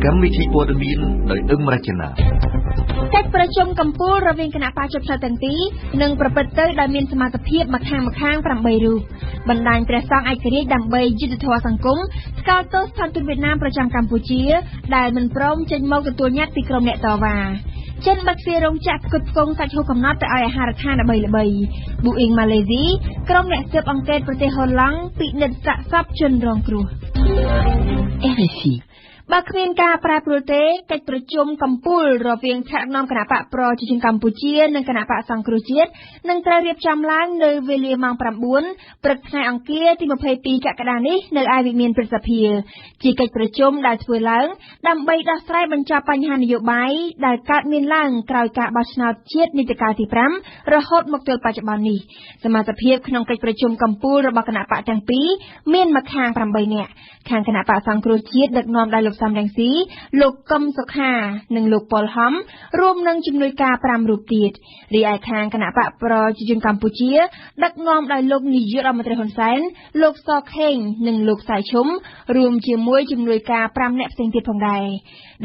កម្មវិធីព័ត៌មានដោយអឹមរចនាកិច្ចប្រជុំកំពូលរវាងគណៈបច្ចុប្បន្នទាំងពីរនឹងប្រព្រឹត្តទៅដោយមានសមាជិកភាពម្ខាង8រូបបណ្ដាញព្រះសង្ឃឯករាជ្យដើម្បីយុត្តិធម៌សង្គមស្កោតទោសស្ថានទូតវៀតណាមប្រចាំកម្ពុជាដែលមិនព្រមចេញមកទទួលញត្តិពីក្រុមអ្នកតវ៉ាចិនបាត់ទ្វាររោងចក្រផ្គត់ផ្គង់សាច់ហូបកំណត់ទៅឲ្យអាហារដ្ឋានល្បីៗប៊ូអ៊ីងម៉ាឡេស៊ីក្រុមអ្នកស៊ើបអង្កេតប្រទេសហូឡង់ពិនិត្យសាកសពជនរងគ្រោះ RFIបើគ្មានការប្រែប្រួលទេកិច្ចប្រជុំកំពូលរវាងថ្នាក់ដឹកនាំគណៈបកប្រជាជនកម្ពុជានិងគណៈបកសង្គ្រោះជាតិនឹងត្រូវរៀបចំឡើងនៅវេលាម៉ោង 9 ព្រឹកថ្ងៃអង្គារទី 22 កក្កដានេះនៅឯវិមានព្រឹទ្ធសភាជាកិច្ចប្រជុំដែលធ្វើឡើងដើម្បីដោះស្រាយបញ្ចប់បញ្ហានយោបាយដែលកើតមានឡើងក្រោយការបោះឆ្នោតជាតិនីតិកាលទី 5 រហូតមកទល់បច្ចុប្បន្ននេះសមាជិកភាពក្នុងកិច្ចប្រជុំកំពូលរបស់គណៈបកទាំងពីរមានម្ខាង 8 នាក់ខាងគណៈបកសង្គ្រោះជាតិដឹកនាំដោយលោកសំរងស៊ីលោកកឹមសុខានិងលោកប៉ុលហំរួមនឹងជំនួយការ 5 រូបទៀតរីឯខាងគណៈបកប្រជាជនកម្ពុជាដឹកនាំដោយលោកនាយករដ្ឋមន្ត្រីហ៊ុនសែនលោកសខេងនិងលោកសៃឈុំរួមជាមួយជំនួយការ 5 នាក់ផ្សេងទៀតផងដែរ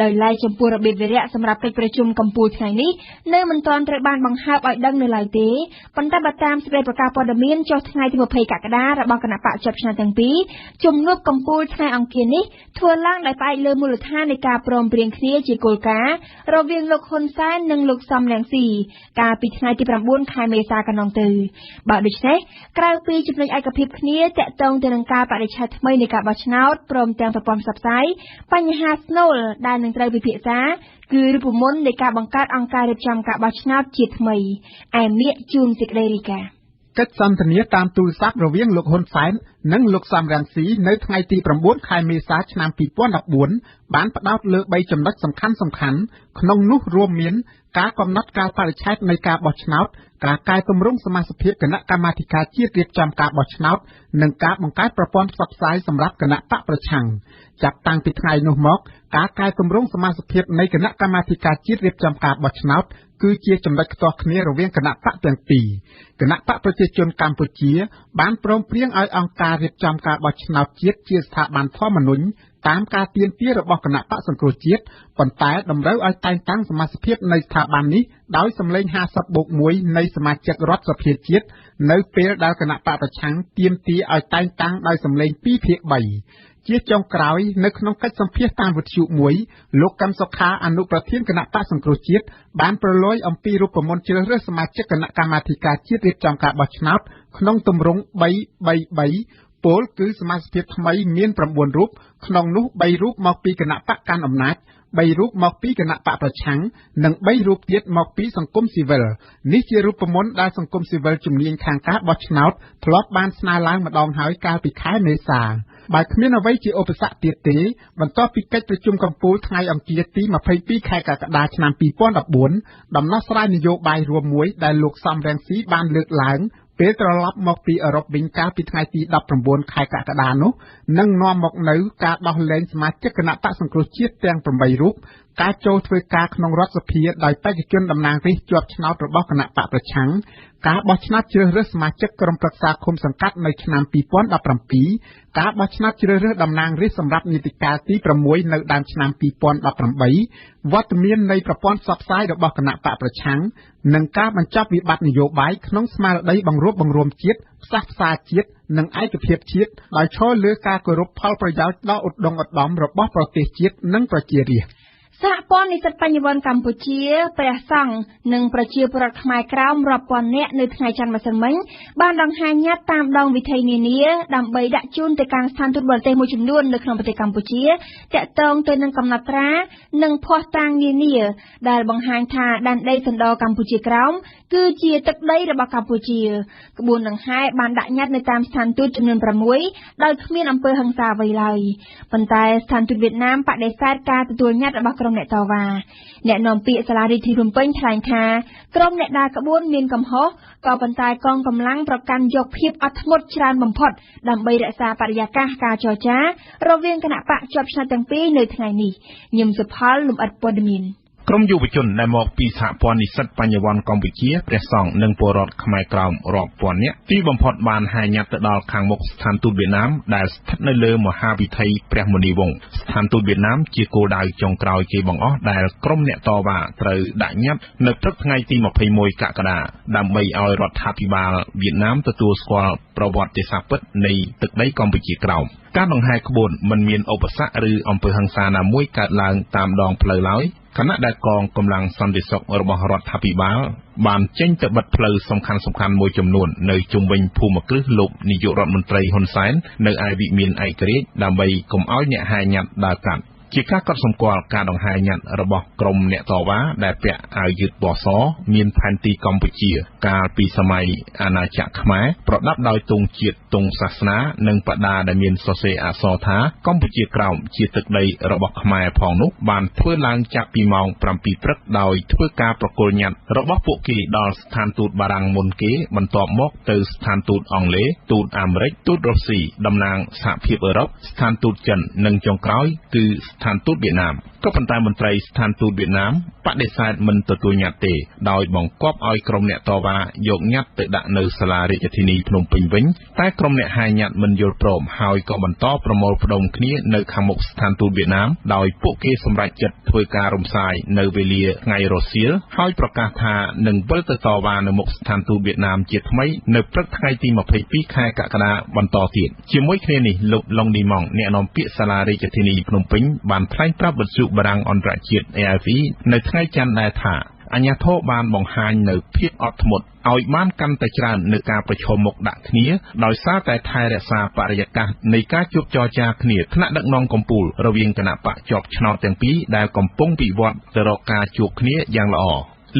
ដោយឡែកចំពោះរបៀបវិរៈសម្រាប់កិច្ចប្រជុំកំពូលថ្ងៃនេះនៅមិនទាន់ត្រូវបានបង្ហើបឲ្យដឹងនៅឡើយទេប៉ុន្តែបើតាមសេចក្តីប្រកាសព័ត៌មានចុះថ្ងៃទី 20 កក្កដារបស់គណៈបកជាប់ឆ្នោតទាំងពីរជំនួបកំពូលថ្ងៃអង្គារនេះធ្វើឡើងដោយផ្អែកលើមូលដ្ឋាននៃការព្រមព្រៀងគ្នាជាគោលការណ៍រវាងលោកហ៊ុនសែននិងលោកសំរងស៊ីកាលពីថ្ងៃទី 9 ខែមេសាកន្លងទៅបើដូច្នេះក្រៅពីចំណុចឯកភាពគ្នាតាក់ទងទៅនឹងការបដិឆេទថ្មីនៃការបោះឆ្នោតព្រមទាំងប្រព័ន្ធផ្សព្វផ្សាយបញ្ហាស្នូលដែលនឹងត្រូវពិភាក្សាគឺរូបមន្តនៃការបង្កើតអង្គការរៀបចំការបោះឆ្នោតជាថ្មីឯមៀកជួនសេចក្តីរីកាកិច្ចសន្ទនាតាមទូរស័ព្ទរវាងលោកហ៊ុនសែននិងលោកសំរងស៊ីនៅថ្ងៃទី 9 ខែមេសាឆ្នាំ 2014 បានផ្ដោតលើ 3 ចំណុចសំខាន់ៗក្នុងនោះរួមមានការកំណត់កាលបរិច្ឆេទនៃការបោះឆ្នោតការកែទម្រង់សមាជិកភាពគណៈកម្មាធិការជាតិរៀបចំការបោះឆ្នោតនិងការបង្កើតប្រព័ន្ធផ្សព្វផ្សាយសម្រាប់គណៈបកប្រឆាំងចាប់តាំងពីថ្ងៃនោះមកការកែទម្រង់សមាជិកភាពនៃគណៈកម្មាធិការជាតិរៀបចំការបោះឆ្នោតគឺជាចំណុចខ្ទាស់គ្នារវាងគណៈបកទាំងពីរគណៈបកប្រជាជនកម្ពុជាបានព្រមព្រៀងឲ្យអង្គការរៀបចំការបោះឆ្នោតជាតិជាស្ថាប័នធម្មនុញ្ញតាមការទាមទាររបស់គណៈបកសង្គ្រោះជាតិប៉ុន្តែតម្រូវឲ្យតែងតាំងសមាជិកភាពនៃស្ថាប័ននេះដោយសម្លេង 50+1 នៃសមាជិករដ្ឋសភាជាតិនៅពេលដែលគណៈបកប្រឆាំងទាមទារឲ្យតែងតាំងដោយសម្លេង 2/3 ជាចុងក្រោយនៅក្នុងកិច្ចសម្ភាសន៍តាមវិទ្យុមួយលោកកឹមសុខាអនុប្រធានគណៈបកសង្គ្រោះជាតិបានប្រឡយអំពីរូបមន្តជ្រើសរើសសមាជិកគណៈកម្មាធិការជាតិរៀបចំការបោះឆ្នោតក្នុងទម្រង់ 3-3-3 ពលគឺសមាជិកភាពថ្មីមាន 9 រូបក្នុងនោះ 3 រូបមកពីគណៈបកកាន់អំណាច 3 រូបមកពីគណៈបកប្រឆាំងនិង 3 រូបទៀតមកពីសង្គមស៊ីវិលនេះជារូបមន្តដែលសង្គមស៊ីវិលជំនាញខាងការបោះឆ្នោតធ្លាប់បានស្នើឡើងម្ដងហើយកាលពីខែមេសាបើគ្មានអ្វីជាឧបសគ្គទៀតទេបន្ទាប់ពីកិច្ចប្រជុំកំពូលថ្ងៃអង្គារទី 22 ខែកក្កដាឆ្នាំ 2014 ដំណោះស្រាយនយោបាយរួមមួយដែលលោកសំរងស៊ីបានលើកឡើងពេលត្រឡប់មកពីអឺរ៉ុបវិញកាលពីថ្ងៃទី 19 ខែកក្កដានោះនឹងនាំមកនៅការដោះលែងសមាជិកគណៈបក្សសង្គ្រោះជាតិទាំង 8 រូបការចូលធ្វើការក្នុងរដ្ឋសភាដោយបេក្ខជនតំណាងរាស្ត្រជាប់ឆ្នោតរបស់គណៈបកប្រឆាំងការបោះឆ្នោតជ្រើសរើសសមាជិកក្រុមប្រឹក្សាឃុំសង្កាត់នៅឆ្នាំ 2017 ការបោះឆ្នោតជ្រើសរើសតំណាងរាស្ត្រសម្រាប់នីតិកាលទី 6 នៅដើមឆ្នាំ 2018 វត្តមាននៃប្រព័ន្ធផ្សព្វផ្សាយរបស់គណៈបកប្រឆាំងនិងការបញ្ចប់វិបត្តិនយោបាយក្នុងស្មារតីបង្រួបបង្រួមជាតិផ្សះផ្សាជាតិនិងឯកភាពជាតិដោយឈរលើការគោរពផលប្រយោជន៍ដ៏ឧត្តមឧត្តមរបស់ប្រទេសជាតិនិងប្រជារាស្ត្រសហព័ន្ធនិស្សិតបញ្ញវន្តកម្ពុជាព្រះសង្ឃនិងប្រជាពលរដ្ឋខ្មែរក្រោមរាប់ពាន់នាក់នៅថ្ងៃច័ន្ទម្សិលមិញបានដង្ហែញត្តិតាមដងវិថីនានាដើម្បីដាក់ជូនទៅកាន់ស្ថានទូតបរទេសមួយចំនួននៅក្នុងប្រទេសកម្ពុជាទាក់ទងទៅនឹងកំណត់ត្រានិងភស្តុតាងនានាដែលបង្ហាញថាដែនដីសណ្ដកម្ពុជាក្រោមគឺជាទឹកដីរបស់កម្ពុជាក្បួនដង្ហែបានដាក់ញត្តិនៅតាមស្ថានទូតចំនួន 6 ដោយគ្មានអំពើហិង្សាអ្វីឡើយប៉ុន្តែស្ថានទូតវៀតណាមបដិសេធការទទួលញត្តិរបស់ក្រុមអ្នកតវ៉ាអ្នកនាំពាក្យសាលារដ្ឋាភិបាលភ្នំពេញថ្លែងថាក្រុមអ្នកដើរក្បួនមានកំហុសក៏ប៉ុន្តែកងកម្លាំងប្រកាន់យកភាពអត់ធ្មត់ច្រើនបំផុតដើម្បីរក្សាបរិយាកាសការចរចារវាងគណៈបកជាប់ឆ្នោតទាំងពីរនៅថ្ងៃនេះញឹមសុផលលំអិតព័ត៌មាន ក្រុមយុវជនដែលមកពីសហព័ន្ធនិស្សិតបញ្ញវន្តកម្ពុជាព្រះសង្ឃនិងពលរដ្ឋខ្មែរក្រោមរាប់ពាន់នាក់ទីបំផុតបានហាញ៉ាត់ទៅដល់ខាងមុខស្ថានទូតវៀតណាមដែលស្ថិតនៅលើមហាវិថីព្រះមុនីវង្សស្ថានទូតវៀតណាមជាគោលដៅចុងក្រោយគេបង្អស់ដែលក្រុមអ្នកតវ៉ាត្រូវដាក់ញត្តិនៅព្រឹកថ្ងៃទី21កក្កដាដើម្បីឲ្យរដ្ឋាភិបាលវៀតណាមទទួលស្គាល់ប្រវត្តិសាស្ត្រពិតនៃទឹកដីកម្ពុជាក្រោមការដង្ហែក្បួនមិនមានឧបសគ្គឬអំពើហិង្សាណាមួយកើតឡើងតាមដងផ្លូវឡើយខណៈដែលកងកម្លាំងសន្តិសុខរបស់រដ្ឋាភិបាលបានចេញទៅបិទផ្លូវសំខាន់មួយចំនួននៅជុំវិញភូមិគ្រឹះលោកនាយករដ្ឋមន្ត្រីហ៊ុនសែននៅឯវិមានឯករាជ្យដើម្បីកុំឲ្យអ្នកហាញ៉ាត់ដើរកាត់ជាការកត់សម្គាល់ការដង្ហែញ៉ាត់របស់ក្រុមអ្នកតវ៉ាដែលពាក់អាវយឺតពណ៌សមានផែនទីកម្ពុជាកាលពីសម័យអាណាចក្រខ្មែរប្រដាប់ដោយទង់ជាតិទង់សាសនានិងបដាដែលមានសរសេរអក្សរថាកម្ពុជាក្រោមជាទឹកដីរបស់ខ្មែរផងនោះបានធ្វើឡើងចាប់ពីម៉ោង 7 ព្រឹកដោយធ្វើការប្រគល់ញត្តិរបស់ពួកគេដល់ស្ថានទូតបារាំងមុនគេបន្ទាប់មកទៅស្ថានទូតអង់គ្លេសទូតអាមេរិកទូតរុស្ស៊ីតំណាងសហភាពអឺរ៉ុបស្ថានទូតចិននិងចុងក្រោយគឺស្ថានទូតវៀតណាមក៏ប៉ុន្តែមន្ត្រីស្ថានទូតវៀតណាមបដិសេធមិនទទួលញត្តិទេដោយបង្គាប់ឲ្យក្រុមអ្នកតវ៉ាយកញត្តិទៅដាក់នៅសាលារាជធានីភ្នំពេញវិញតែក្រុមអ្នកហាញ៉ាត់មិនយល់ព្រមហើយក៏បន្តប្រមូលផ្ដុំគ្នានៅខាងមុខស្ថានទូតវៀតណាមដោយពួកគេសម្រេចចិត្តធ្វើការរំសាយនៅវេលាថ្ងៃរសៀលហើយប្រកាសថានឹងវិលទៅតវ៉ានៅមុខស្ថានទូតវៀតណាមជាថ្មីនៅព្រឹកថ្ងៃទី22ខែកក្កដាបន្តទៀតជាមួយគ្នានេះលោកឡុងឌីម៉ង់អ្នកនាំពាក្យសាលារាជធានីភ្នំពេញបានថ្លែងប្រាប់វិទ្យុបារាំងអន្តរជាតិ AFP នៅថ្ងៃច័ន្ទដែរថាអាជ្ញាធរបានបង្ហាញនៅភាពអត់ធ្មត់ឲ្យបានកាន់តែច្រើននៅការប្រឈមមុខដាក់គ្នាដោយសារតែថែរក្សាបរិយាកាសនៃការជួបចរចាគ្នាថ្នាក់ដឹកនាំកម្ពុជារវាងគណៈបកជាប់ឆ្នោតទាំងពីរដែលកំពុងវិវត្តទៅរកការជួបគ្នាយ៉ាងល្អ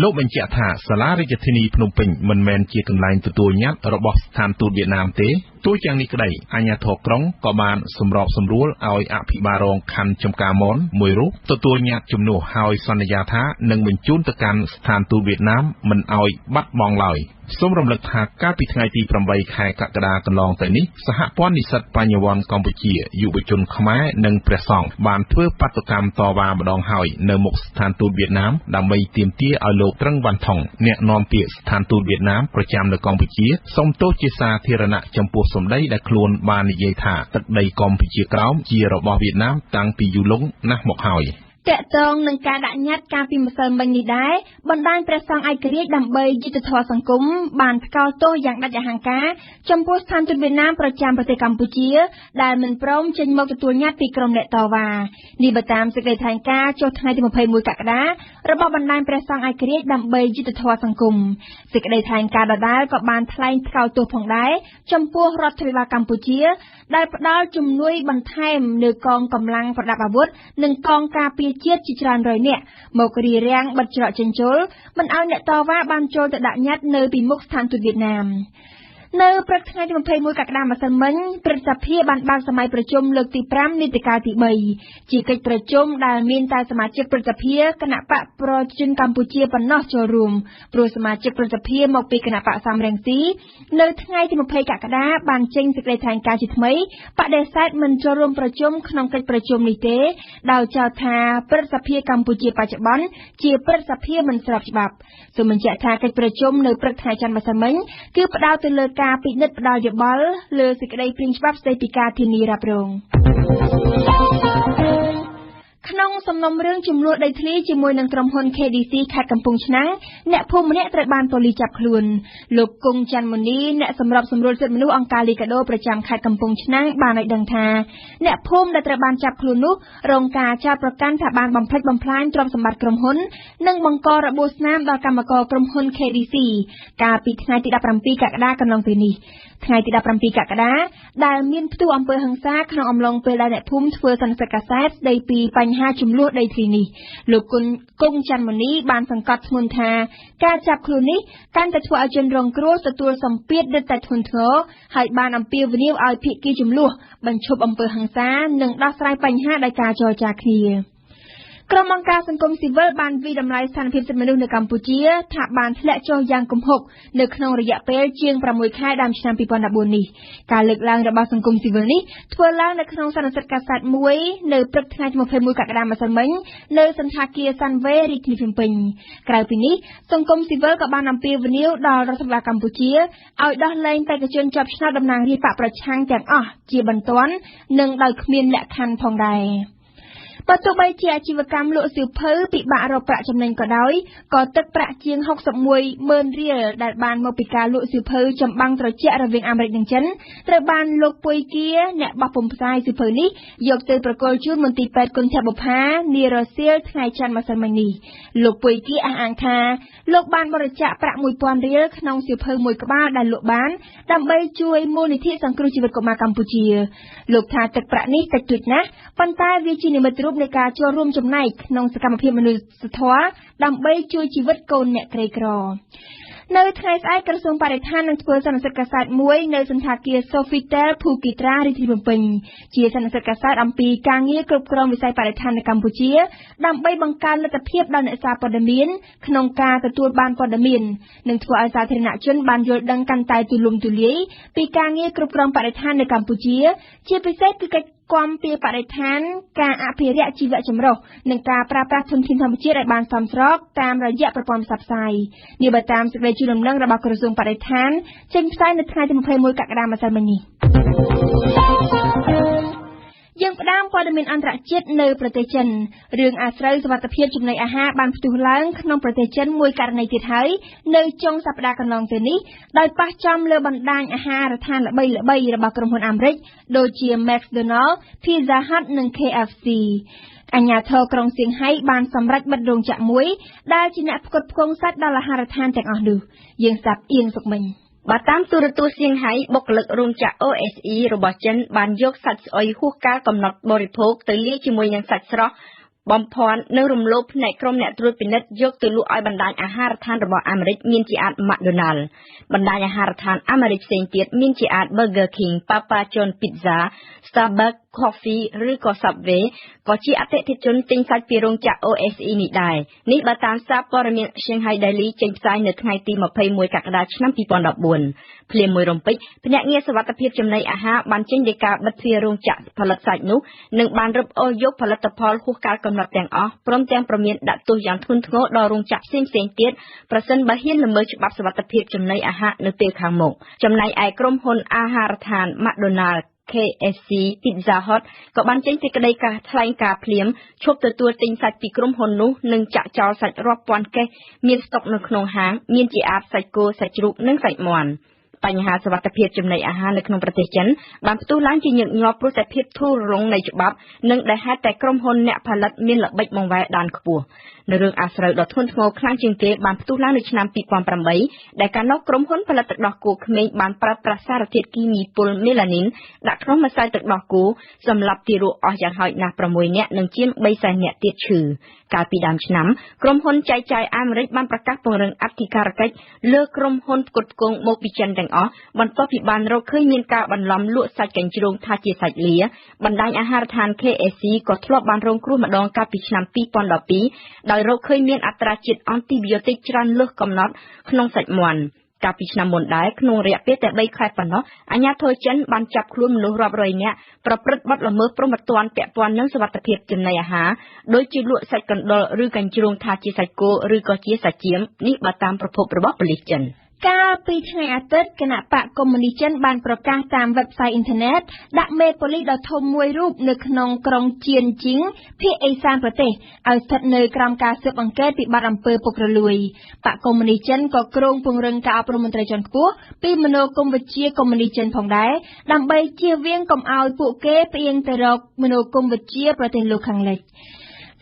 លោកបញ្ជាក់ថាសាលារាជធានីភ្នំពេញមិនមែនជាកន្លែងទទួលញត្តិរបស់ស្ថានទូតវៀតណាមទេទោះយ៉ាងនេះក្តីអាជ្ញាធរក្រុងក៏បានសម្របសម្រួលឲ្យអភិបាលរងខណ្ឌចំការមនមួយរូបទទួលញត្តិជំនួសហើយសន្យាថានឹងបញ្ជូនទៅកាន់ស្ថានទូតវៀតណាមមិនឲ្យបាត់បង់ឡើយសូមរំលឹកថាកាលពីថ្ងៃទី8ខែកក្កដាកន្លងទៅនេះសហព័ន្ធនិស្សិតបញ្ញវន្តកម្ពុជាយុវជនខ្មែរនិងព្រះសង្ឃបានធ្វើបាតុកម្មតវ៉ាម្ដងហើយនៅមុខស្ថានទូតវៀតណាមដើម្បីទាមទារឲ្យលោកត្រឹងវ៉ាន់ថុងអ្នកនាំពាក្យស្ថានទូតវៀតណាមប្រចាំនៅកម្ពុជាសូមទោសជាសាធារណៈចំពោះសម្ដីដែលខ្លួនបាននិយាយថាទឹកដីកម្ពុជាក្រោមជារបស់វៀតណាមតាំងពីយូរលង់ណាស់មកហើយតកតងនឹងការដាក់ញត្តិការពីម្សិលមិញនេះដែរបណ្ដាញព្រះសង្ឃឯករាជ្យដើម្បីយុត្តិធម៌សង្គមបានថ្កោលទោសយ៉ាងដាច់អហង្ការចំពោះស្ថានទូតវៀតណាមប្រចាំប្រទេសកម្ពុជាដែលមិនព្រមចេញមកទទួលញត្តិពីក្រុមអ្នកតវ៉ានេះបើតាមសេចក្តីថ្លែងការណ៍ចុះថ្ងៃទី21កក្កដារបស់បណ្ដាញព្រះសង្ឃឯករាជ្យដើម្បីយុត្តិធម៌សង្គមសេចក្តីថ្លែងការណ៍ដដែលក៏បានថ្លែងថ្កោលទោសផងដែរចំពោះរដ្ឋាភិបាលកម្ពុជាដែលផ្ដល់ជំនួយបន្ថែមលើកងកម្លាំងប្រដាប់អាវុធនិងកងការពារជាតិជាច្រើនរយនាក់មករារាំងបិទច្រកចេញចូលមិនឲ្យអ្នកតវ៉ាបានចូលទៅដាក់ញត្តិនៅពីមុខស្ថានទូតវៀតណាមនៅព្រឹកថ្ងៃទី21កក្កដាម្សិលមិញព្រឹទ្ធសភាបានបើកសម័យប្រជុំលើកទី5នីតិកាលទី3ជាកិច្ចប្រជុំដែលមានតែសមាជិកព្រឹទ្ធសភាគណៈបកប្រជាជនកម្ពុជាប៉ុណ្ណោះចូលរួមព្រោះសមាជិកព្រឹទ្ធសភាមកពីគណៈបកសំរងស៊ីនៅថ្ងៃទី20កក្កដាបានចេញសេចក្តីថ្លែងការណ៍ជាថ្មីបដិសេធមិនចូលរួមប្រជុំក្នុងកិច្ចប្រជុំនេះទេដោយចោទថាព្រឹទ្ធសភាកម្ពុជាបច្ចុប្បន្នជាព្រឹទ្ធសភាមិនស្របច្បាប់សូមបញ្ជាក់ថាកិច្ចប្រជុំនៅព្រឹកថ្ងៃច័ន្ទម្សិលមិញគឺផ្ដោតទៅលើការពិនិត្យផ្ដល់យោបល់លើសេចក្តីព្រាងច្បាប់ស្តីពីការធានារ៉ាប់រងក្នុងសំណុំរឿងចំនួនដីធ្លីជាមួយនឹងក្រុមហ៊ុន KDC ខេត្តកំពង់ឆ្នាំងអ្នកភូមិម្នាក់ត្រូវបានប៉ូលីសចាប់ខ្លួនលោកគង់ច័ន្ទមុនីអ្នកសម្របសម្រួលសិទ្ធិមនុស្សអង្គការលីកាដូប្រចាំខេត្តកំពង់ឆ្នាំងបានឲ្យដឹងថាអ្នកភូមិដែលត្រូវបានចាប់ខ្លួននោះរងការចោទប្រកាន់ថាបានបំផ្លិចបំផ្លាញទ្រព្យសម្បត្តិក្រុមហ៊ុននិងបង្ករបួសស្នាមដល់កម្មករក្រុមហ៊ុន KDC កាលពីថ្ងៃទី17កក្កដាកន្លងទៅនេះថ្ងៃទី17កក្កដាដែលមានផ្ទុះអំពើហិង្សាក្នុងអំឡុងពេលដែលអ្នកភូមិធ្វើសន្និសីទកាសែតស្ដីពីបញ្ហាចំនួនដីធ្លីនេះលោកគង់ច័ន្ទមុនីបានសង្កត់ធ្ងន់ថាការចាប់ខ្លួននេះកាន់តែធ្វើឲ្យជនរងគ្រោះទទួលសម្ពាធរឹតតែធ្ងន់ធ្ងរហើយបានអំពាវនាវឲ្យភាគីជម្លោះបញ្ឈប់អំពើហិង្សានិងដោះស្រាយបញ្ហាដោយការចរចាគ្នា ក្រុមអង្គការសង្គមស៊ីវិលបានវិដំឡៃស្ថានភាពសិទ្ធិមនុស្សនៅកម្ពុជាថាបានធ្លាក់ចុះយ៉ាងគំហុកនៅក្នុងរយៈពេលជាង6ខែដើមឆ្នាំ2014នេះការលើកឡើងរបស់សង្គមស៊ីវិលនេះធ្វើឡើងនៅក្នុងសន្និសីទកាសែតមួយនៅព្រឹកថ្ងៃទី21កក្កដាម្សិលមិញនៅសន្តាគារសាន់វេរាជធានីភ្នំពេញក្រៅពីនេះសង្គមស៊ីវិលក៏បានអំពាវនាវដល់រដ្ឋាភិបាលកម្ពុជាឲ្យដោះលែងបេក្ខជនជាប់ឆ្នោតតំណាងរាស្ត្របកប្រឆាំងទាំងអស់ជាបន្ទាន់និងដោយគ្មានលក្ខខណ្ឌផងដែរបើទោះបីជាអាជីវកម្មលក់សៀវភៅពិបាករកប្រាក់ចំណេញក៏ដោយក៏ទឹកប្រាក់ជាង61,000រៀលដែលបានមកពីការលក់សៀវភៅចម្បាំងត្រជាក់រវាងអាមេរិកនិងចិនត្រូវបានលោកពុយគាអ្នកបោះពុម្ពផ្សាយសៀវភៅនេះយកទៅប្រគល់ជូនមន្ទីរពេទ្យគុណធបុប្ផានារសៀលថ្ងៃច័ន្ទម្សិលមិញនេះលោកពុយគាអះអាងថាលោកបានបរិច្ចាគប្រាក់ 1,000 រៀលក្នុងសៀវភៅមួយក្បាលដែលលក់បានដើម្បីជួយមូលនិធិសង្គ្រោះជីវិតកុមារកម្ពុជាលោកថាទឹកប្រាក់នេះតិចតួចណាស់ប៉ុន្តែវាជានិមិត្តរូបនៃការចូលរួមចំណែកក្នុងសកម្មភាពមនុស្សធម៌ដើម្បីជួយជីវិតកូនអ្នកក្រីក្រនៅថ្ងៃស្អែកក្រសួងបរិស្ថាននឹងធ្វើសន្និសីទកាសែតមួយនៅសន្តាគារ Sofitel ភូគីត្រារាជធានីភ្នំពេញជាសន្និសីទកាសែតអំពីការងារគ្រប់គ្រងវិស័យបរិស្ថាននៅកម្ពុជាដើម្បីបង្កើនលទ្ធភាពដល់អ្នកសារព័ត៌មានក្នុងការទទួលបានព័ត៌មាននិងធ្វើឲ្យសាធារណជនបានយល់ដឹងកាន់តែទូលំទូលាយពីការងារគ្រប់គ្រងបរិស្ថាននៅកម្ពុជាជាពិសេសគឺកិច្ចគាំពារបរិស្ថានការអភិរក្សជីវៈចម្រុះនិងការប្រើប្រាស់ធនធានធម្មជាតិឲ្យបានសមស្របតាមរយៈប្រព័ន្ធផ្សព្វផ្សាយនេះបើតាមសេចក្តីជូនដំណឹងរបស់ក្រសួងបរិស្ថានចេញផ្សាយនៅថ្ងៃទី21កក្កដាម្សិលមិញនេះយើងផ្ដើមព័ត៌មានអន្តរជាតិនៅប្រទេសចិនរឿងអាស្រូវសុវត្ថិភាពចំណីអាហារបានផ្ទុះឡើងក្នុងប្រទេសចិនមួយករណីទៀតហើយនៅចុងសប្តាហ៍កន្លងទៅនេះដោយប៉ះចំលើបណ្ដាញអាហារដ្ឋានល្បីៗរបស់ក្រុមហ៊ុនអាមេរិកដូចជា McDonald, Pizza Hut និង KFC អាជ្ញាធរក្រុងសៀងហៃបានសម្រេចបិទរោងចក្រមួយដែលជាអ្នកផ្គត់ផ្គង់សាច់ដល់អាហារដ្ឋានទាំងអស់នោះយើងស្ដាប់អៀងសុកមិញបើតាមទូរទស្សន៍សៀងហៃបុគ្គលិករោងចក្រ OSE របស់ចិនបានយកសាច់ស្អុយហួសកាលកំណត់បរិភោគទៅលាយជាមួយនឹងសាច់ស្រស់បំភាន់និងរំលោភផ្នែកក្រុមអ្នកត្រួតពិនិត្យយកទៅលក់ឲ្យបណ្ដាញអាហារដ្ឋានរបស់អាមេរិកមានជាអាច McDonald បណ្ដាញអាហារដ្ឋានអាមេរិកផ្សេងទៀតមានជាអាច Burger King, Papa John Pizza, Starbucks Coffee ឬក៏ Subway ក៏ជាអតិថិជនទិញសាច់ពីរោងចក្រ OSE នេះដែរនេះបើតាមសារព័ត៌មាន Shanghai Daily ចេញផ្សាយនៅថ្ងៃទី21កក្កដាឆ្នាំ2014ភ្លាមមួយរំពេចភ្នាក់ងារសុវត្ថិភាពចំណីអាហារបានចេញដីកាបិទទ្វាររោងចក្រផលិតសាច់នោះនិងបានរឹបអូសយកផលិតផលហួសកាលកំណត់ទាំងអស់ព្រមទាំងប្រមានដាក់ទោសយ៉ាងធ្ងន់ធ្ងរដល់រោងចក្រផ្សេងៗទៀតប្រសិនបើហ៊ានល្មើសច្បាប់សុវត្ថិភាពចំណីអាហារនៅពេលខាងមុខចំណែកឯក្រុមហ៊ុនអាហារដ្ឋាន McDonald KFC Pizza Hut ក៏បានចេញសេចក្តីថ្លែងការណ៍ភ្លាមឈប់ទទួលទិញសាច់ពីក្រុមហ៊ុននោះនិងចាក់ចោលសាច់រាប់ពាន់កេសមានស្តុកនៅក្នុងហាងមានជាអាចសាច់គោសាច់ជ្រូកនិងសាច់មាន់បញ្ហាសុវត្ថិភាពចំណីអាហារនៅក្នុងប្រទេសចិនបានផ្ទុះឡើងជាញឹកញាប់ព្រោះតែភាពធូររលុងនៃច្បាប់និងដែលហេតុតែក្រុមហ៊ុនអ្នកផលិតមានល្បិចបង្វែរដានខ្ពស់នៅរឿងអាស្រូវដ៏ធ្ងន់ធ្ងរខ្លាំងជាងគេបានផ្ទុះឡើងនៅឆ្នាំ2008ដែលកាលនោះក្រុមហ៊ុនផលិតទឹកដោះគោក្មេងបានប្រើប្រាស់សារធាតុគីមីពុលមេឡានីនដាក់ក្នុងម្សៅទឹកដោះគោសម្រាប់ទារកអស់យ៉ាងហោចណាស់6នាក់និងជាង300,000នាក់ទៀតឈឺកាលពីដើមឆ្នាំក្រុមហ៊ុនចែកចាយអាមេរិកបានប្រកាសពង្រឹងអធិការកិច្ចលើក្រុមហ៊ុនផ្គត់ផ្គង់មកពីចិនទាំងអស់បន្ទាប់ពីបានរកឃើញមានការបន្លំលក់សាច់កញ្ជ្រោងថាជាសាច់លាបណ្ដាញអាហារដ្ឋាន KFC ក៏ធ្លាប់បានរងគ្រោះម្ដងកាលពីឆ្នាំ2012ដោយរកឃើញមានអត្រាជាតិអង់ទីប៊ីយោទិកច្រើនលើសកំណត់ក្នុងសាច់មាន់កាលពីឆ្នាំមុនដែរក្នុងរយៈពេលតែ3ខែប៉ុណ្ណោះអាជ្ញាធរចិនបានចាប់ខ្លួនមនុស្សរាប់រយនាក់ប្រព្រឹត្តបទល្មើសព្រហ្មទណ្ឌពាក់ព័ន្ធនឹងសុវត្ថិភាពចំណីអាហារដូចជាលក់សាច់កណ្ដុរឬកញ្ជ្រោងថាជាសាច់គោឬក៏ជាសាច់ចៀមនេះបើតាមប្រភពរបស់ប៉ូលីសចិនកាលពីថ្ងៃអាទិត្យគណៈបកកុម្មុយនីសចិនបានប្រកាសតាម website អ៊ីនធឺណិតដាក់មេប៉ូលីសដ៏ធំមួយរូបនៅក្នុងក្រុងជៀនជីងភាគឦសានប្រទេសឲ្យស្ថិតនៅក្រោមការស៊ើបអង្កេតពីបទអំពើពុករលួយបកកុម្មុយនីសចិនក៏គ្រោងពង្រឹងការអប់រំមន្ត្រីជាន់ខ្ពស់ពីមនោគមវិជ្ជាកុម្មុយនីសចិនផងដែរដើម្បីជៀសវាងកុំឲ្យពួកគេផ្អៀងទៅរកមនោគមវិជ្ជាប្រទេសលោកខាងលិច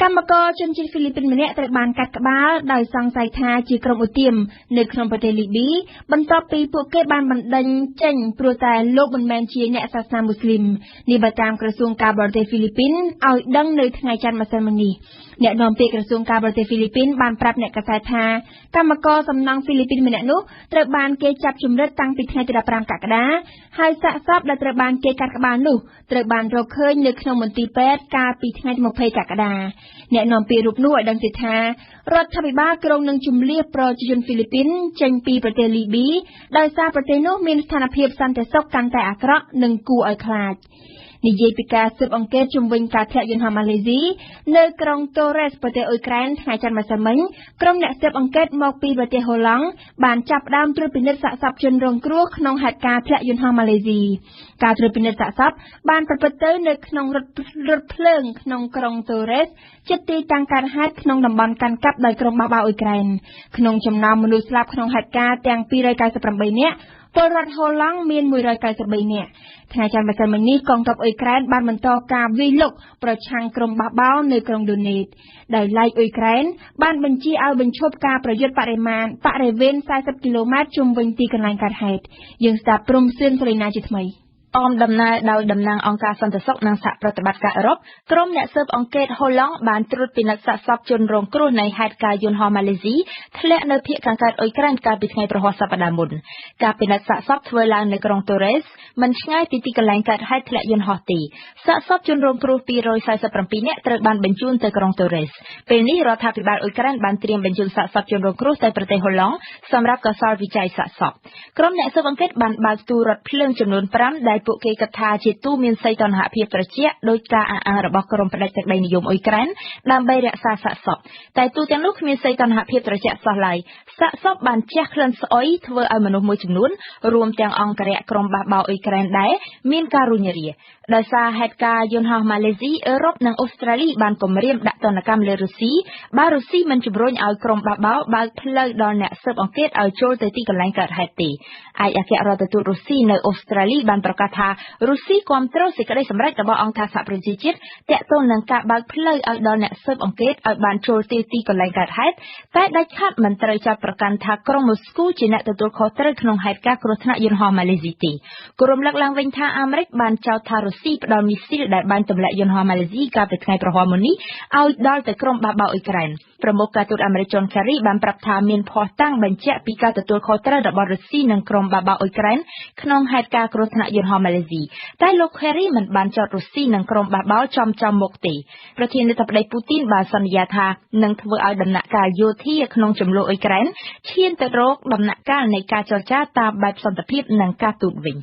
កម្មករជនជាតិហ្វីលីពីនម្នាក់ត្រូវបានកាត់ក្បាលដោយសង្ស័យថាជាក្រុមឧទាមនៅក្នុងប្រទេសលីប៊ីបន្ទាប់ពីពួកគេបានបណ្ដេញចេញព្រោះតែលោកមិនមែនជាអ្នកសាសនាមូស្លីមនេះបើតាមក្រសួងការបរទេសហ្វីលីពីនឲ្យដឹងនៅថ្ងៃច័ន្ទម្សិលមិញនេះអ្នកនាំពាក្យក្រសួងការបរទេសហ្វីលីពីនបានប្រាប់អ្នកកាសែតថាកម្មករសំណង់ហ្វីលីពីនម្នាក់នោះត្រូវបានគេចាប់ជំរិតតាំងពីថ្ងៃទី15កក្កដាហើយសាកសពដែលត្រូវបានគេកាត់ក្បាលនោះត្រូវបានរកឃើញនៅក្នុងមន្ទីរពេទ្យកាលពីថ្ងៃទី20កក្កដា អ្នកនាំពាក្យរូបនោះឲ្យដឹងទៀតថារដ្ឋាភិបាលក្រុងនឹងជម្លៀសប្រជាជនហ្វីលីពីនចេញពីប្រទេសលីប៊ីដោយសារប្រទេសនោះមានស្ថានភាពសន្តិសុខកាន់តែអាក្រក់និងគួរឲ្យខ្លាចនិយាយពីការស៊ើបអង្កេតជំវិញការធ្លាក់យន្តហោះម៉ាឡេស៊ីនៅក្រុងតូរ៉េសប្រទេសអ៊ុយក្រែនថ្ងៃច័ន្ទម្សិលមិញក្រុមអ្នកស៊ើបអង្កេតមកពីប្រទេសហូឡង់បានចាប់ផ្ដើមត្រួតពិនិត្យសាកសពជនរងគ្រោះក្នុងហេតុការណ៍ធ្លាក់យន្តហោះម៉ាឡេស៊ីការត្រួតពិនិត្យសាកសពបានប្រព្រឹត្តទៅនៅក្នុងរថភ្លើងក្នុងក្រុងតូរ៉េសជិតទីតាំងកើតហេតុក្នុងតំបន់កាន់កាប់ដោយក្រុមបះបោរអ៊ុយក្រែនក្នុងចំណោមមនុស្សស្លាប់ក្នុងហេតុការណ៍ទាំង298នាក់ពលរដ្ឋហូឡង់មាន193នាក់ថ្ងៃច័ន្ទម្សិលមិញនេះកងទ័ពអ៊ុយក្រែនបានបន្តការវាយលុកប្រឆាំងក្រុមបះបោរនៅក្រុងដូនេតដោយឡែកអ៊ុយក្រែនបានបញ្ជាឲ្យបញ្ឈប់ការប្រយុទ្ធបរិវេណ40គីឡូម៉ែត្រជុំវិញទីកន្លែងកើតហេតុយើងស្ដាប់ព្រំសឿនសូលីណាជាថ្មីអមដំណើរដោយតំណាងអង្គការសន្តិសុខនិងសហប្រតិបត្តិការអឺរ៉ុបក្រុមអ្នកស៊ើបអង្កេតហូឡង់បានត្រួតពិនិត្យសាកសពជនរងគ្រោះនៃហេតុការណ៍យន្តហោះម៉ាឡេស៊ីធ្លាក់នៅភាគខាងកើតអ៊ុយក្រែនកាលពីថ្ងៃប្រហ័សសប្តាហ៍មុនការពិនិត្យសាកសពធ្វើឡើងនៅក្រុងតូរ៉េសមិនឆ្ងាយពីទីកន្លែងកើតហេតុធ្លាក់យន្តហោះទេសាកសពជនរងគ្រោះ247នាក់ត្រូវបានបញ្ជូនទៅក្រុងតូរ៉េសពេលនេះរដ្ឋាភិបាលអ៊ុយក្រែនបានត្រៀមបញ្ជូនសាកសពជនរងគ្រោះទៅប្រទេសហូឡង់សម្រាប់កសលវិច័យសាកសពក្រុមអ្នកស៊ើបអង្កេតបានបើកទូរថភ្លើងចំនួន5ដែលពួកគេគិតថាជាទូមានសីតុណ្ហភាពត្រជាក់ដោយការអះអាងរបស់ក្រុមផ្ដាច់ទឹកដីនិយមអ៊ុយក្រែនដើម្បីរក្សាសាកសពតែទូទាំងនោះគ្មានសីតុណ្ហភាពត្រជាក់សោះឡើយសាកសពបានជះក្លិនស្អុយធ្វើឲ្យមនុស្សមួយចំនួនរួមទាំងអង្គរៈក្រុមបះបោរអ៊ុយក្រែនដែរមានការរុញរាដោយសារហេតុការណ៍យន្តហោះម៉ាឡេស៊ីអឺរ៉ុបនិងអូស្ត្រាលីបានគម្រាមដាក់ទណ្ឌកម្មលើរុស្ស៊ីបើរុស្ស៊ីមិនជំរុញឲ្យក្រុមបះបោរបើកផ្លូវដល់អ្នកស៊ើបអង្កេតឲ្យចូលទៅទីកន្លែងកើតហេតុទេឯកអគ្គរដ្ឋទូតរុស្ស៊ីនៅអូស្ត្រាលីបានប្រកាសថារុស្ស៊ីគាំទ្រសេចក្តីសម្រេចរបស់អង្គការសហប្រជាជាតិទាក់ទងនឹងការបើកផ្លូវឲ្យដល់អ្នកស៊ើបអង្កេតឲ្យបានចូលទៅទីកន្លែងកើតហេតុតែដាច់ខាតមិនត្រូវចាប់ប្រកាន់ថាក្រុងម៉ូស្គូជាអ្នកទទួលខុសត្រូវក្នុងហេតុការណ៍គ្រោះថ្នាក់យន្តហោះម៉ាឡេស៊ីទេក្រុមលើកឡើងវិញថាអាមេរិកបានចោទថារុស្ស៊ីផ្ដល់មីស៊ីលដែលបានទម្លាក់យន្តហោះម៉ាឡេស៊ីកាលពីថ្ងៃប្រហ័សមុននេះឲ្យដល់ទៅក្រុមបះបោរអ៊ុយក្រែនប្រមុខការទូតអាមេរិកចុនខារីបានប្រាប់ថាមានភស្តុតាងបញ្ជាក់ពីការទទួលខុសត្រូវរបស់រុស្ស៊ីនិងក្រុមបះបោរអ៊ុយក្រែនក្នុងហេតុការណ៍គ្រោះថ្នាក់យន្តហោះម៉ាឡេស៊ីតែលោកខារីមិនបានចោទរុស្ស៊ីនិងក្រុមបះបោរចំមុខទេប្រធានាធិបតីពូទីនបានសន្យាថានឹងធ្វើឲ្យដំណាក់កាលយោធាក្នុងចំនួនអ៊ុយក្រែនឈានទៅរកដំណាក់កាលនៃការចរចាតាមបែបសន្តិភាពនិងការទូតវិញ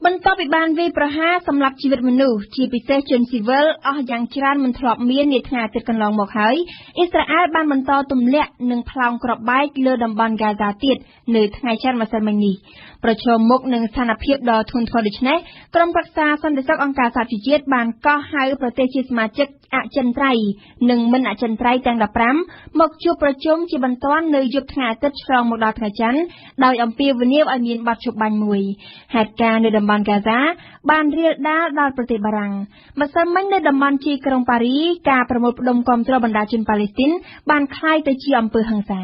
បន្ទាប់ពីបានវាយប្រហារសម្លាប់ជីវិតមនុស្សជាពិសេសជនស៊ីវិលអស់យ៉ាងច្រើនមិនធ្លាប់មាននាថ្ងៃអាទិត្យកន្លងមកហើយអ៊ីស្រាអែលបានបន្តទម្លាក់និងប្លង់គ្រាប់បែកលើតំបន់ហ្គាហ្សាទៀតនៅថ្ងៃច័ន្ទម្សិលមិញនេះប្រឈមមុខនឹងស្ថានភាពដ៏ធ្ងន់ធ្ងរដូចនេះក្រុមប្រឹក្សាសន្តិសុខអង្គការសហប្រជាជាតិបានកោះហៅប្រទេសជាសមាជិកអចិន្ត្រៃយ៍និងមិនអចិន្ត្រៃយ៍ទាំង15មកជួបប្រជុំជាបន្ទាន់នៅយប់ថ្ងៃអាទិត្យឆ្លងមកដល់ថ្ងៃច័ន្ទដោយអំពាវនាវឲ្យមានបទជប់បាញ់មួយហេតុការណ៍នៅតំបន់ហ្គាហ្សាបានរាលដាលដល់ប្រទេសបារាំងម្សិលមិញនៅតំបន់ទីក្រុងប៉ារីការប្រមូលផ្ដុំគាំទ្របណ្ដាជនប៉ាឡេស្ទីនបានក្លាយទៅជាអំពើហិង្សា